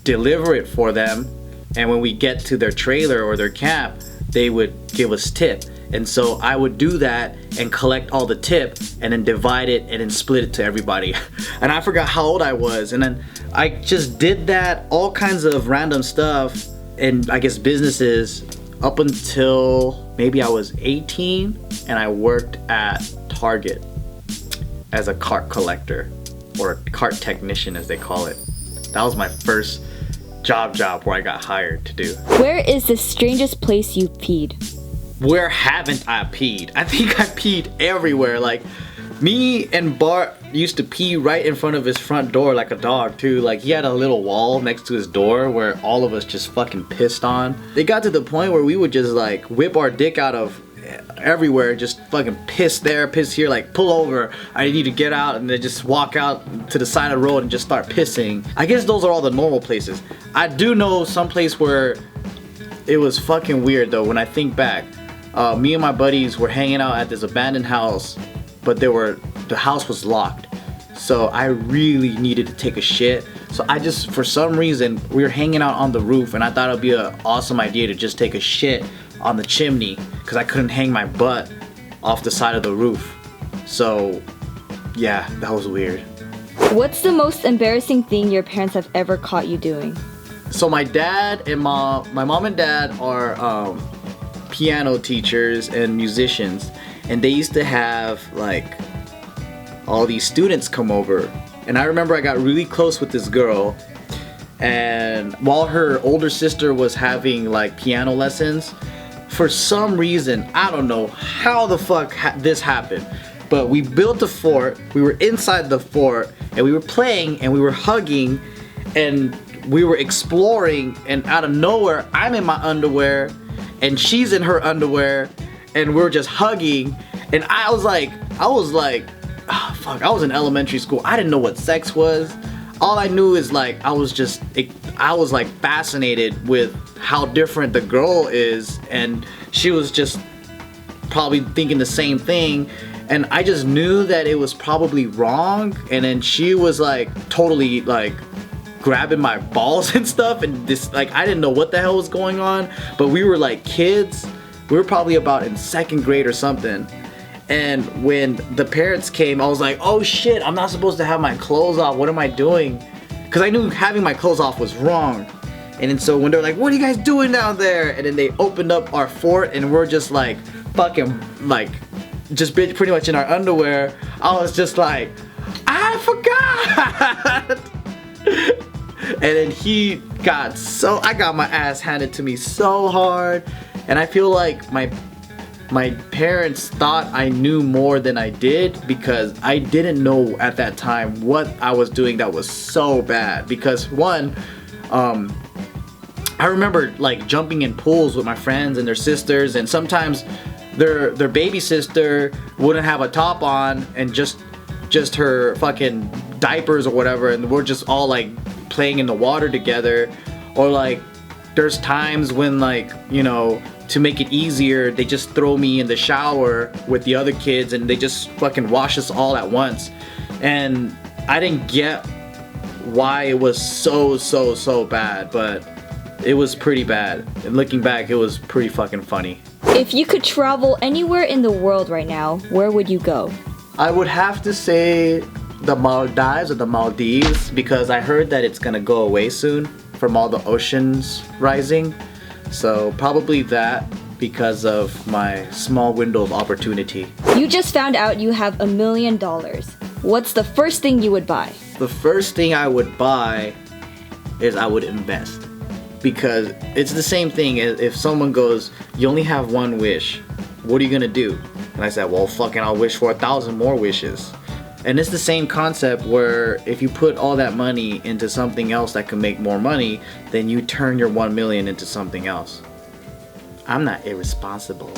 deliver it for them, and when we get to their trailer or their camp, they would give us tip. And so I would do that and collect all the tip and then divide it and then split it to everybody. And I forgot how old I was, and then I just did that, all kinds of random stuff, and I guess businesses, up until maybe I was 18, and I worked at Target as a cart collector, or a cart technician as they call it. That was my first job where I got hired to do. Where is the strangest place you've peed? Where haven't I peed? I think I peed everywhere. Like me and Bart used to pee right in front of his front door like a dog too. Like he had a little wall next to his door where all of us just fucking pissed on. It got to the point where we would just like whip our dick out of everywhere, just fucking piss there, piss here, like pull over, I need to get out, and then just walk out to the side of the road and just start pissing. I guess those are all the normal places. I do know some place where it was fucking weird though. When I think back, me and my buddies were hanging out at this abandoned house, but the house was locked. So I really needed to take a shit. So I just, for some reason, we were hanging out on the roof, and I thought it'd be an awesome idea to just take a shit on the chimney, because I couldn't hang my butt off the side of the roof. So yeah, that was weird. What's the most embarrassing thing your parents have ever caught you doing? So my dad and my mom and dad are piano teachers and musicians, and they used to have like all these students come over. And I remember I got really close with this girl, and while her older sister was having like piano lessons, for some reason, I don't know how the fuck this happened, but we built a fort, we were inside the fort, and we were playing, and we were hugging, and we were exploring, and out of nowhere, I'm in my underwear, and she's in her underwear, and we're just hugging, and I was like, oh, fuck, I was in elementary school. I didn't know what sex was. All I knew is like, I was like fascinated with how different the girl is, and she was just probably thinking the same thing, and I just knew that it was probably wrong, and then she was like totally like grabbing my balls and stuff, and this, like, I didn't know what the hell was going on, but we were like kids. We were probably about in 2nd grade or something. And when the parents came, I was like, oh shit, I'm not supposed to have my clothes off. What am I doing? Because I knew having my clothes off was wrong. And then so when they're like, what are you guys doing down there? And then they opened up our fort, and we're just like fucking like just pretty much in our underwear. I was just like, I forgot. And then I got my ass handed to me so hard. And I feel like my parents thought I knew more than I did, because I didn't know at that time what I was doing that was so bad. Because one, I remember like jumping in pools with my friends and their sisters, and sometimes their baby sister wouldn't have a top on and just her fucking diapers or whatever, and we're just all like playing in the water together. Or like there's times when, like, you know, to make it easier, they just throw me in the shower with the other kids, and they just fucking wash us all at once. And I didn't get why it was so bad, but it was pretty bad. And looking back, it was pretty fucking funny. If you could travel anywhere in the world right now, where would you go? I would have to say the Maldives or the Maldives, because I heard that it's gonna go away soon from all the oceans rising. So probably that, because of my small window of opportunity. You just found out you have $1 million. What's the first thing you would buy? The first thing I would buy is I would invest. Because it's the same thing as if someone goes, you only have one wish, what are you gonna do? And I said, well, fucking I'll wish for 1,000 more wishes. And it's the same concept where if you put all that money into something else that can make more money, then you turn your 1 million into something else. I'm not irresponsible.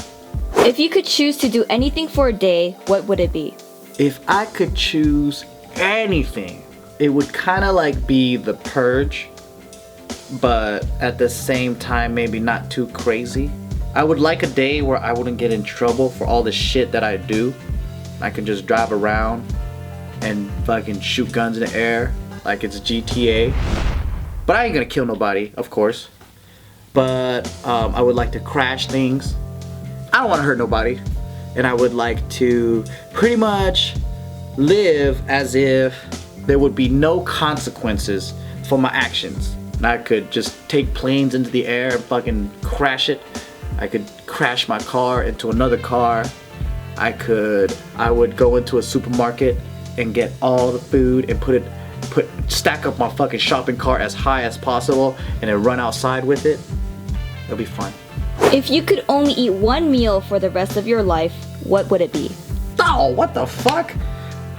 If you could choose to do anything for a day, what would it be? If I could choose anything, it would kind of like be The Purge, but at the same time maybe not too crazy. I would like a day where I wouldn't get in trouble for all the shit that I do. I could just drive around and fucking shoot guns in the air like it's GTA. But I ain't gonna kill nobody, of course. But I would like to crash things. I don't want to hurt nobody. And I would like to pretty much live as if there would be no consequences for my actions. And I could just take planes into the air and fucking crash it. I could crash my car into another car. I would go into a supermarket and get all the food and stack up my fucking shopping cart as high as possible and then run outside with it. It'll be fun. If you could only eat one meal for the rest of your life, what would it be? Oh, what the fuck?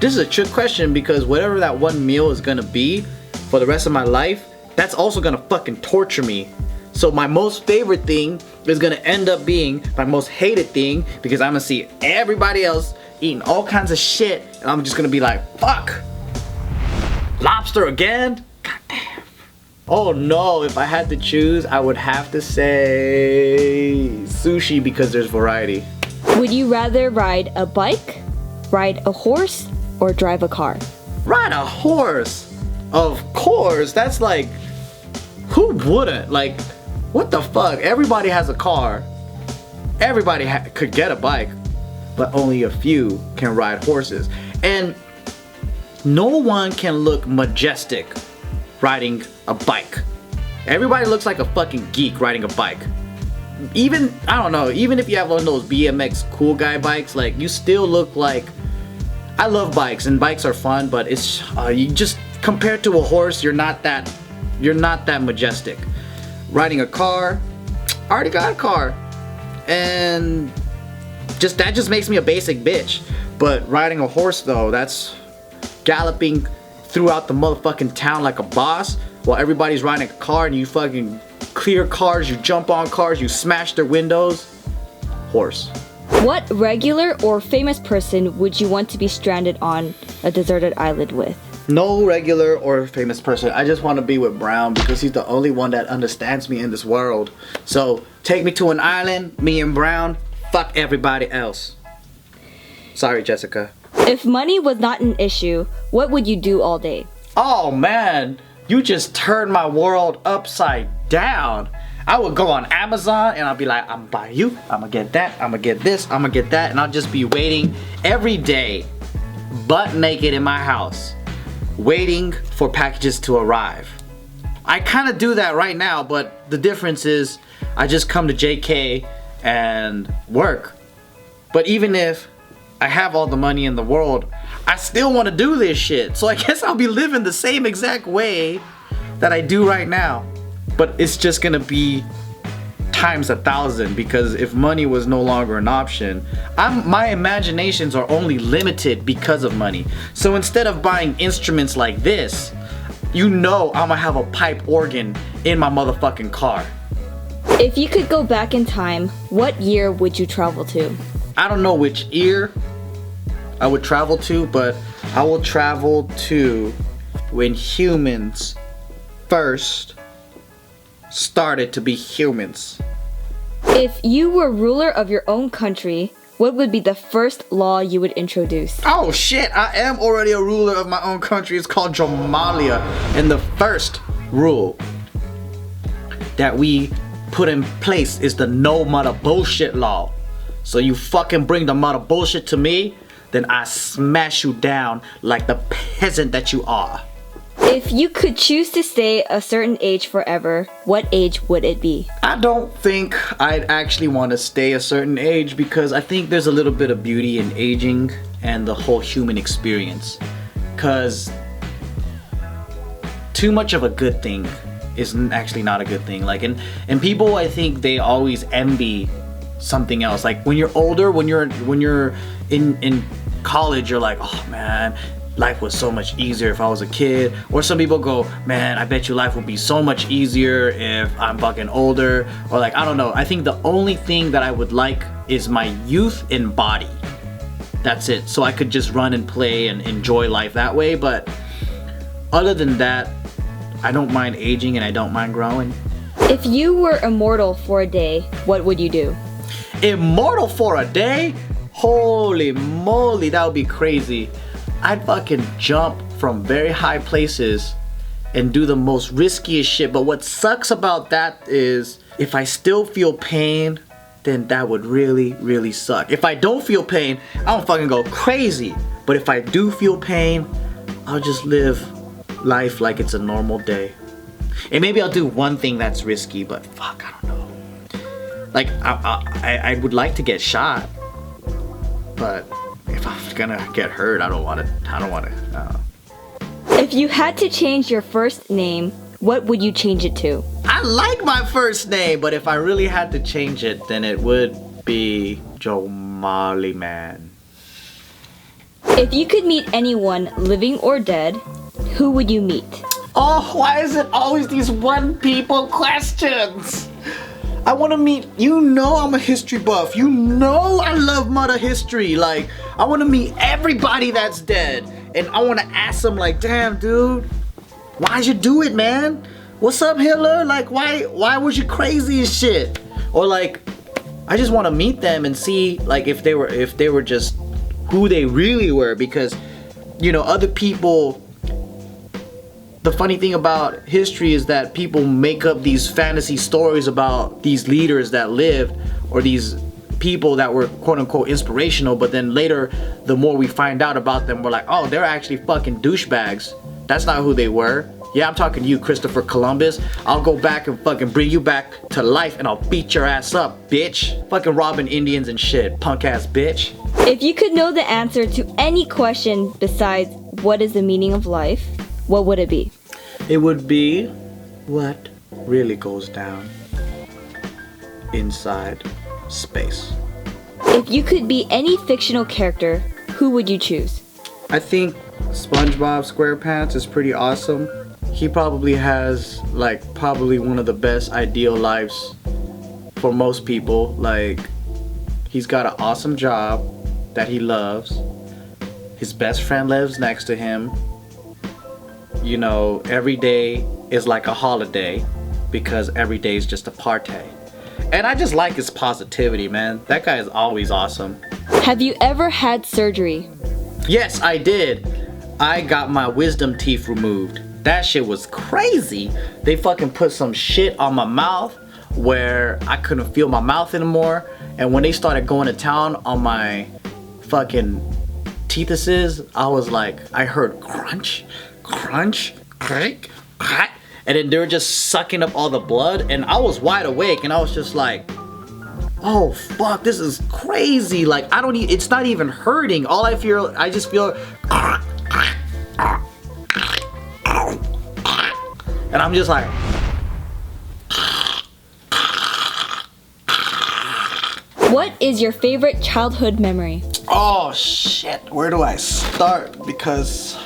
This is a trick question, because whatever that one meal is gonna be for the rest of my life, that's also gonna fucking torture me. So my most favorite thing is gonna end up being my most hated thing, because I'm gonna see everybody else eating all kinds of shit, and I'm just gonna be like, fuck! Lobster again? God damn. Oh no, if I had to choose, I would have to say sushi, because there's variety. Would you rather ride a bike, ride a horse, or drive a car? Ride a horse! Of course, that's like, who wouldn't? Like, what the fuck? Everybody has a car. Everybody could get a bike, but only a few can ride horses. And no one can look majestic riding a bike. Everybody looks like a fucking geek riding a bike. Even, I don't know, even if you have one of those BMX cool guy bikes, like, you still look like, I love bikes and bikes are fun, but it's, you just, compared to a horse, you're not that majestic. Riding a car, I already got a car, and that just makes me a basic bitch. But riding a horse though, that's galloping throughout the motherfucking town like a boss, while everybody's riding a car and you fucking clear cars, you jump on cars, you smash their windows. Horse. What regular or famous person would you want to be stranded on a deserted island with? No regular or famous person. I just want to be with Brown because he's the only one that understands me in this world. So take me to an island, me and Brown, fuck everybody else. Sorry, Jessica. If money was not an issue, what would you do all day? Oh man, you just turned my world upside down. I would go on Amazon and I'll be like, I'm buying you, I'm gonna get that, I'm gonna get this, I'm gonna get that, and I'll just be waiting every day, butt naked in my house, waiting for packages to arrive. I kind of do that right now, but the difference is I just come to JK and work. But even if I have all the money in the world, I still want to do this shit. So I guess I'll be living the same exact way that I do right now. But it's just gonna be times 1,000, because if money was no longer an option, my imaginations are only limited because of money. So instead of buying instruments like this, you know I'm gonna have a pipe organ in my motherfucking car. If you could go back in time, what year would you travel to? I don't know which year I would travel to, but I will travel to when humans first started to be humans. If you were ruler of your own country, what would be the first law you would introduce? Oh shit, I am already a ruler of my own country. It's called Jomalia. And the first rule that we put in place is the no mother bullshit law. So you fucking bring the mother bullshit to me, then I smash you down like the peasant that you are. If you could choose to stay a certain age forever, what age would it be? I don't think I'd actually want to stay a certain age, because I think there's a little bit of beauty in aging and the whole human experience. Cause too much of a good thing is actually not a good thing. Like, and people, I think they always envy something else. Like when you're older, when you're in college, you're like, oh man, life was so much easier if I was a kid. Or some people go, man, I bet you life would be so much easier if I'm fucking older. Or like, I don't know. I think the only thing that I would like is my youth in body. That's it. So I could just run and play and enjoy life that way. But other than that, I don't mind aging and I don't mind growing. If you were immortal for a day, what would you do? Immortal for a day? Holy moly, that would be crazy. I'd fucking jump from very high places and do the most riskiest shit. But what sucks about that is if I still feel pain, then that would really, really suck. If I don't feel pain, I don't fucking go crazy. But if I do feel pain, I'll just live life like it's a normal day. And maybe I'll do one thing that's risky, but fuck, I don't know. Like, I would like to get shot, but if I'm gonna get hurt, I don't want to. If you had to change your first name, what would you change it to? I like my first name, but if I really had to change it, then it would be Joe Molly Man. If you could meet anyone, living or dead, who would you meet? Oh, why is it always these one people questions? I want to meet, you know I'm a history buff. You know I love mother history. Like, I want to meet everybody that's dead. And I want to ask them like, damn, dude, why'd you do it, man? What's up, Hitler? Like, why was you crazy as shit? Or like, I just want to meet them and see like if they were just who they really were. Because, you know, other people the funny thing about history is that people make up these fantasy stories about these leaders that lived, or these people that were quote unquote inspirational, but then later the more we find out about them, we're like, oh, they're actually fucking douchebags. That's not who they were. Yeah, I'm talking to you, Christopher Columbus. I'll go back and fucking bring you back to life and I'll beat your ass up, bitch. Fucking robbing Indians and shit, punk ass bitch. If you could know the answer to any question besides what is the meaning of life, what would it be? It would be, what really goes down inside space? If you could be any fictional character, who would you choose? I think SpongeBob SquarePants is pretty awesome. He probably has like probably one of the best ideal lives for most people. Like, he's got an awesome job that he loves. His best friend lives next to him. You know, every day is like a holiday because every day is just a party. And I just like his positivity, man. That guy is always awesome. Have you ever had surgery? Yes, I did. I got my wisdom teeth removed. That shit was crazy. They fucking put some shit on my mouth where I couldn't feel my mouth anymore. And when they started going to town on my fucking teethuses, I was like, I heard crunch, crunch, crack, crack. And then they were just sucking up all the blood. And I was wide awake and I was just like, oh fuck, this is crazy. Like, it's not even hurting. All I feel, I just feel, and I'm just like, what is your favorite childhood memory? oh shit, where do I start? Because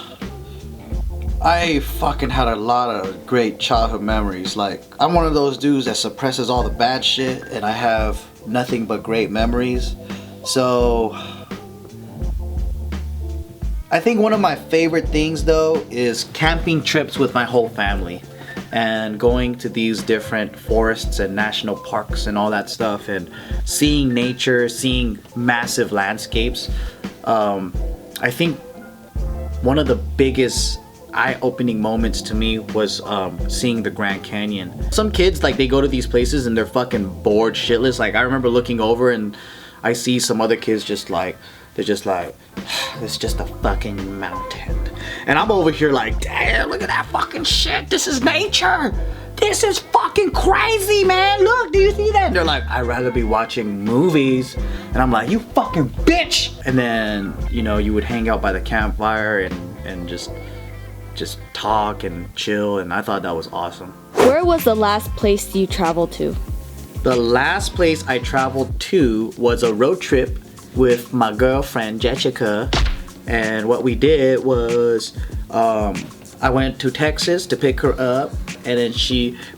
I fucking had a lot of great childhood memories. Like, I'm one of those dudes that suppresses all the bad shit and I have nothing but great memories. So I think one of my favorite things though is camping trips with my whole family and going to these different forests and national parks and all that stuff and seeing nature, seeing massive landscapes. I think one of the biggest eye-opening moments to me was seeing the Grand Canyon. Some kids, like, they go to these places and they're fucking bored shitless. Like, I remember looking over and I see some other kids just like, they're just like, it's just a fucking mountain. And I'm over here like, damn, look at that fucking shit. This is nature. This is fucking crazy, man. Look, do you see that? And they're like, I'd rather be watching movies. And I'm like, you fucking bitch. And then, you know, you would hang out by the campfire and just talk and chill. And I thought that was awesome. Where was the last place you traveled to? The last place I traveled to was a road trip with my girlfriend Jessica, and what we did was I went to Texas to pick her up, and then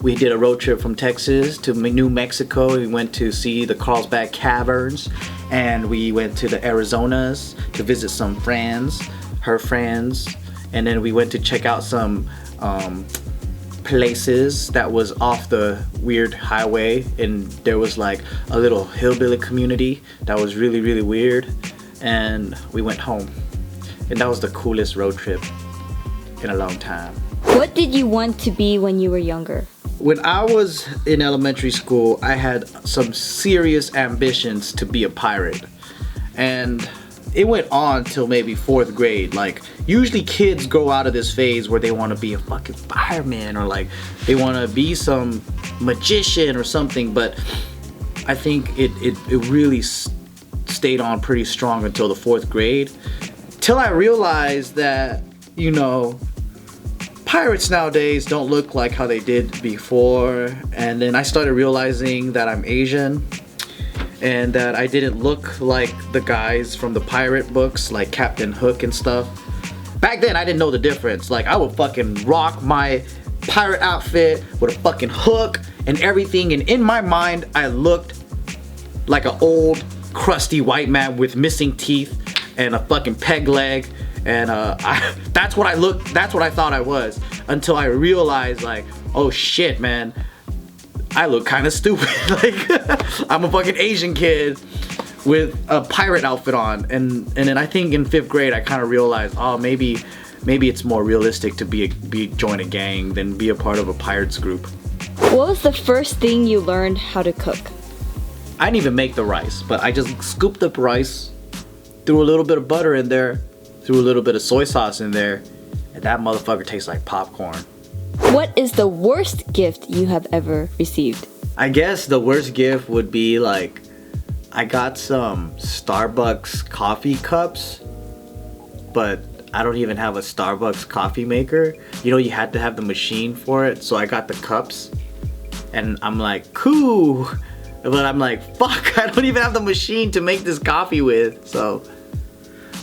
we did a road trip from Texas to New Mexico. We went to see the Carlsbad Caverns, and we went to the Arizonas to visit some friends, her friends, and then we went to check out some places that was off the weird highway, and there was like a little hillbilly community that was really, really weird, and we went home, and that was the coolest road trip in a long time. What did you want to be when you were younger? When I was in elementary school, I had some serious ambitions to be a pirate, and it went on till maybe 4th grade. Like, usually kids grow out of this phase where they want to be a fucking fireman, or like they want to be some magician or something, but I think it really stayed on pretty strong until the 4th grade, till I realized that, you know, pirates nowadays don't look like how they did before. And then I started realizing that I'm Asian and that I didn't look like the guys from the pirate books, like Captain Hook and stuff. Back then I didn't know the difference. Like, I would fucking rock my pirate outfit with a fucking hook and everything, and in my mind I looked like an old crusty white man with missing teeth and a fucking peg leg, and that's what I thought I was, until I realized, like, oh shit, man, I look kind of stupid. Like, I'm a fucking Asian kid with a pirate outfit on. And then I think in 5th grade I kind of realized, oh, maybe maybe it's more realistic to join a gang than be a part of a pirates group. What was the first thing you learned how to cook? I didn't even make the rice, but I just scooped up rice, threw a little bit of butter in there, threw a little bit of soy sauce in there, and that motherfucker tastes like popcorn. What is the worst gift you have ever received? I guess the worst gift would be like, I got some Starbucks coffee cups, but I don't even have a Starbucks coffee maker. You know, you had to have the machine for it, so I got the cups. And I'm like, cool. But I'm like, fuck, I don't even have the machine to make this coffee with. So,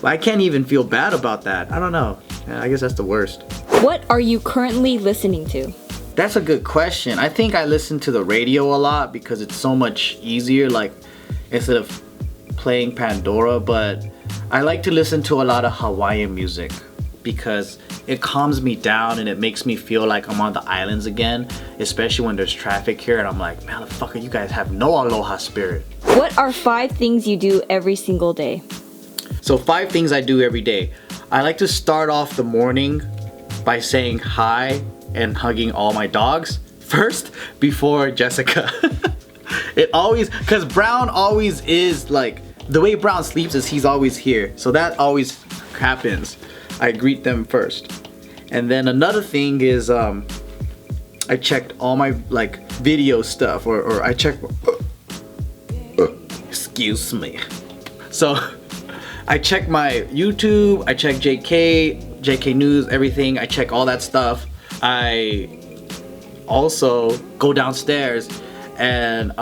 I can't even feel bad about that. I don't know. I guess that's the worst. What are you currently listening to? That's a good question. I think I listen to the radio a lot because it's so much easier, like, instead of playing Pandora. But I like to listen to a lot of Hawaiian music because it calms me down and it makes me feel like I'm on the islands again, especially when there's traffic here and I'm like, motherfucker, you guys have no aloha spirit. What are 5 things you do every single day? So 5 things I do every day. I like to start off the morning by saying hi and hugging all my dogs first before Jessica. It always, cause Brown always is like, the way Brown sleeps is he's always here. So that always happens. I greet them first. And then another thing is I checked all my like video stuff or I checked excuse me. So I check my YouTube, I check JK News, everything. I check all that stuff. I also go downstairs and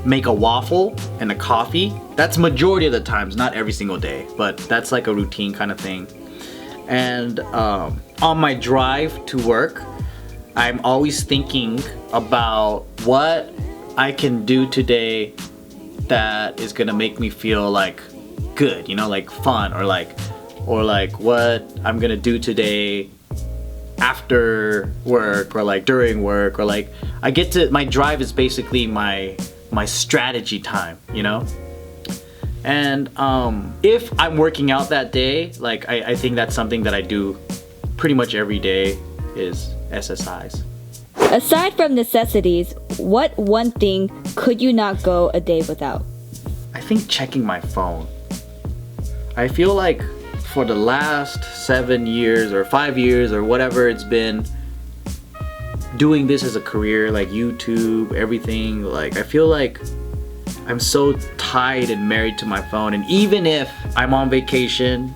make a waffle and a coffee. That's majority of the times, not every single day, but that's like a routine kind of thing. And on my drive to work, I'm always thinking about what I can do today that is gonna make me feel like good, you know, like fun, or like what I'm gonna do today after work or like during work, or like I get to, my drive is basically my strategy time, you know? And if I'm working out that day, like I think that's something that I do pretty much every day is exercise. Aside from necessities, what one thing could you not go a day without? I think checking my phone. I feel like for the last 7 years or 5 years or whatever it's been, doing this as a career, like YouTube, everything, like I feel like I'm so tied and married to my phone. And even if I'm on vacation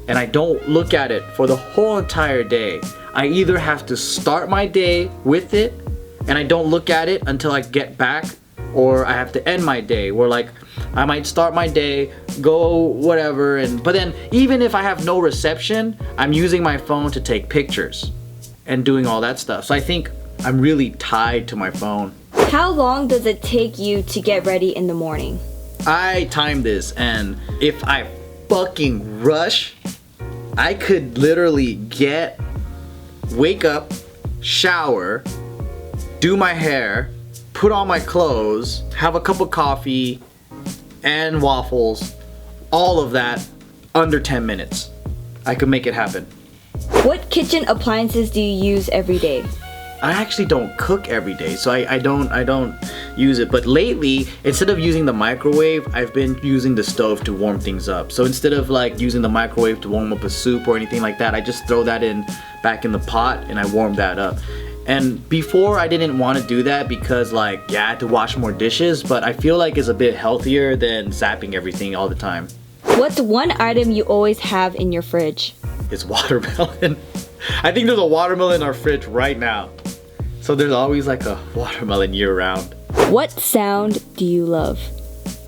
and I don't look at it for the whole entire day, I either have to start my day with it and I don't look at it until I get back, or I have to end my day where like I might start my day, go whatever, but then even if I have no reception, I'm using my phone to take pictures and doing all that stuff. So I think I'm really tied to my phone. How long does it take you to get ready in the morning? I time this, and if I fucking rush, I could literally wake up, shower, do my hair, put on my clothes, have a cup of coffee and waffles, all of that under 10 minutes. I could make it happen. What kitchen appliances do you use every day? I actually don't cook every day, so I don't use it. But lately, instead of using the microwave, I've been using the stove to warm things up. So instead of like using the microwave to warm up a soup or anything like that, I just throw that back in the pot and I warm that up. And before I didn't want to do that because like, yeah, I had to wash more dishes, but I feel like it's a bit healthier than zapping everything all the time. What's one item you always have in your fridge? It's watermelon. I think there's a watermelon in our fridge right now. So there's always like a watermelon year round. What sound do you love?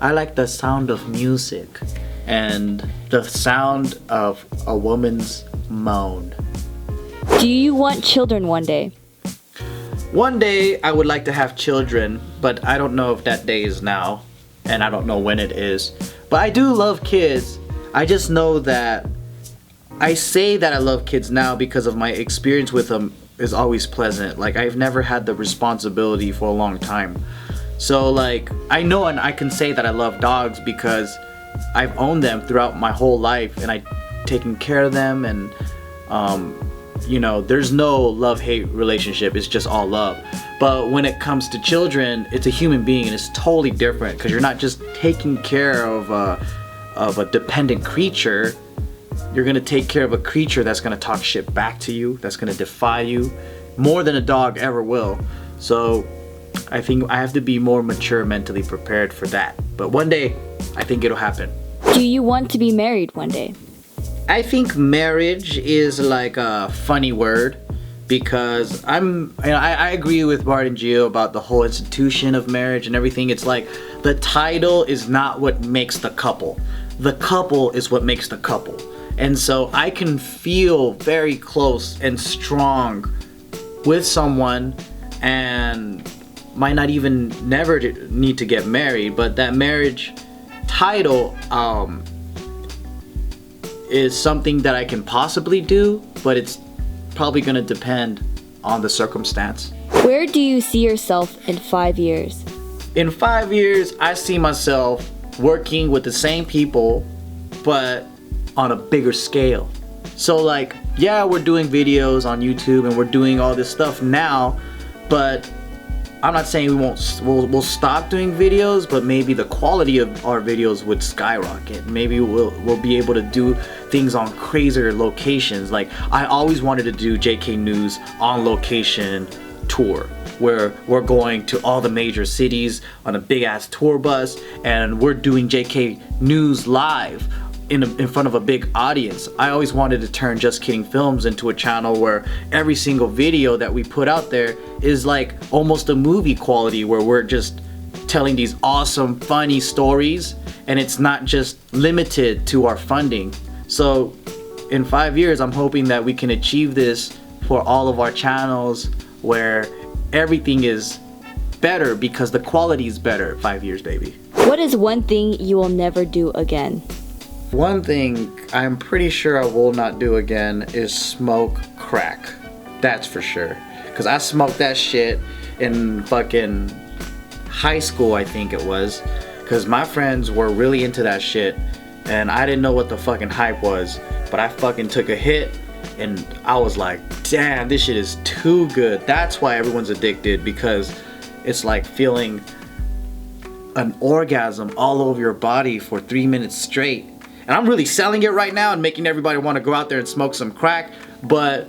I like the sound of music and the sound of a woman's moan. Do you want children one day? One day I would like to have children, but I don't know if that day is now, and I don't know when it is. But I do love kids. I just know that I say that I love kids now because of my experience with them is always pleasant. Like I've never had the responsibility for a long time. So like I know, and I can say that I love dogs because I've owned them throughout my whole life, and I taking care of them, and there's no love-hate relationship. It's just all love. But when it comes to children, it's a human being, and it's totally different, because you're not just taking care of a dependent creature. You're gonna take care of a creature that's gonna talk shit back to you, that's gonna defy you more than a dog ever will. So I think I have to be more mature, mentally prepared for that. But one day, I think it'll happen. Do you want to be married one day? I think marriage is like a funny word, because I agree with Bart and Gio about the whole institution of marriage and everything. It's like the title is not what makes the couple. The couple is what makes the couple. And so I can feel very close and strong with someone and might not even never need to get married, but that marriage title is something that I can possibly do, but it's probably gonna depend on the circumstance. Where do you see yourself in 5 years? In 5 years, I see myself working with the same people, but on a bigger scale. So like, yeah, we're doing videos on YouTube and we're doing all this stuff now, but I'm not saying we'll stop doing videos, but maybe the quality of our videos would skyrocket. Maybe we'll be able to do things on crazier locations. Like, I always wanted to do JK News on location tour, where we're going to all the major cities on a big ass tour bus, and we're doing JK News live in front of a big audience. I always wanted to turn JustKiddingFilms into a channel where every single video that we put out there is like almost a movie quality, where we're just telling these awesome, funny stories, and it's not just limited to our funding. So in 5 years, I'm hoping that we can achieve this for all of our channels, where everything is better because the quality is better. 5 years, baby. What is one thing you will never do again? One thing I'm pretty sure I will not do again is smoke crack. That's for sure. Cause I smoked that shit in fucking high school, I think it was. Cause my friends were really into that shit, and I didn't know what the fucking hype was. But I fucking took a hit, and I was like, damn, this shit is too good. That's why everyone's addicted, because it's like feeling an orgasm all over your body for 3 minutes straight. And I'm really selling it right now and making everybody want to go out there and smoke some crack. But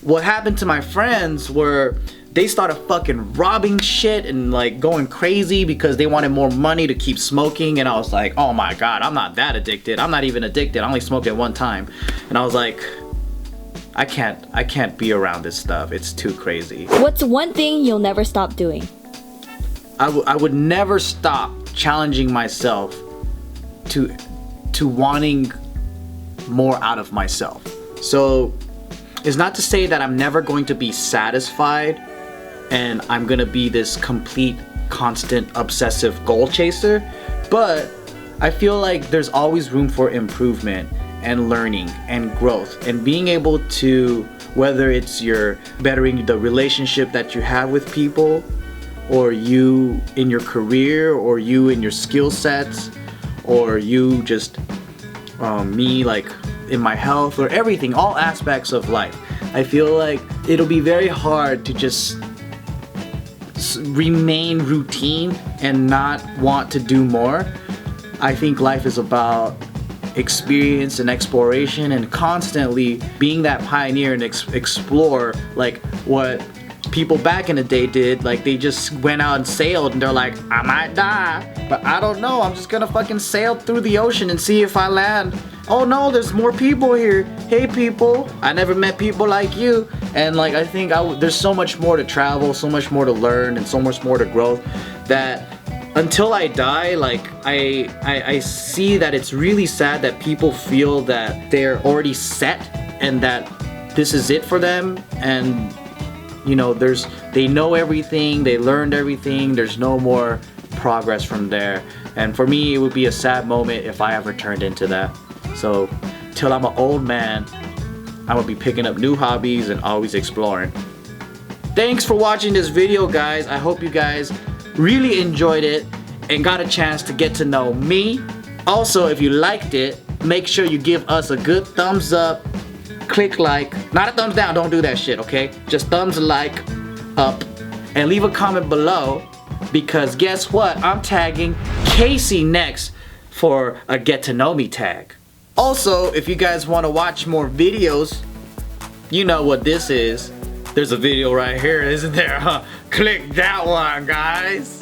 what happened to my friends were they started fucking robbing shit and like going crazy because they wanted more money to keep smoking. And I was like, oh my God, I'm not that addicted. I'm not even addicted. I only smoked it one time. And I was like, I can't be around this stuff. It's too crazy. What's one thing you'll never stop doing? I would never stop challenging myself to wanting more out of myself. So it's not to say that I'm never going to be satisfied and I'm gonna be this complete, constant, obsessive goal chaser, but I feel like there's always room for improvement and learning and growth, and being able to, whether it's you're bettering the relationship that you have with people, or you in your career, or you in your skill sets, or you just me like in my health, or everything, all aspects of life. I feel like it'll be very hard to just remain routine and not want to do more. I think life is about experience and exploration, and constantly being that pioneer and explore, like what people back in the day did. Like, they just went out and sailed, and they're like, I might die, but I don't know, I'm just gonna fucking sail through the ocean and see if I land. Oh no, there's more people here. Hey people, I never met people like you. And like, I think there's so much more to travel, so much more to learn, and so much more to grow, that until I die, like I see that it's really sad that people feel that they're already set and that this is it for them, and you know, they know everything, they learned everything, there's no more progress from there. And for me, it would be a sad moment if I ever turned into that. So till I'm an old man, I'm gonna be picking up new hobbies and always exploring. Thanks for watching this video, guys. I hope you guys really enjoyed it and got a chance to get to know me. Also, if you liked it, make sure you give us a good thumbs up, click like, not a thumbs down, don't do that shit, okay? Just thumbs like up, and leave a comment below, because guess what? I'm tagging Casey next for a get to know me tag. Also, if you guys want to watch more videos, you know what this is. There's a video right here, isn't there? Click that one, guys.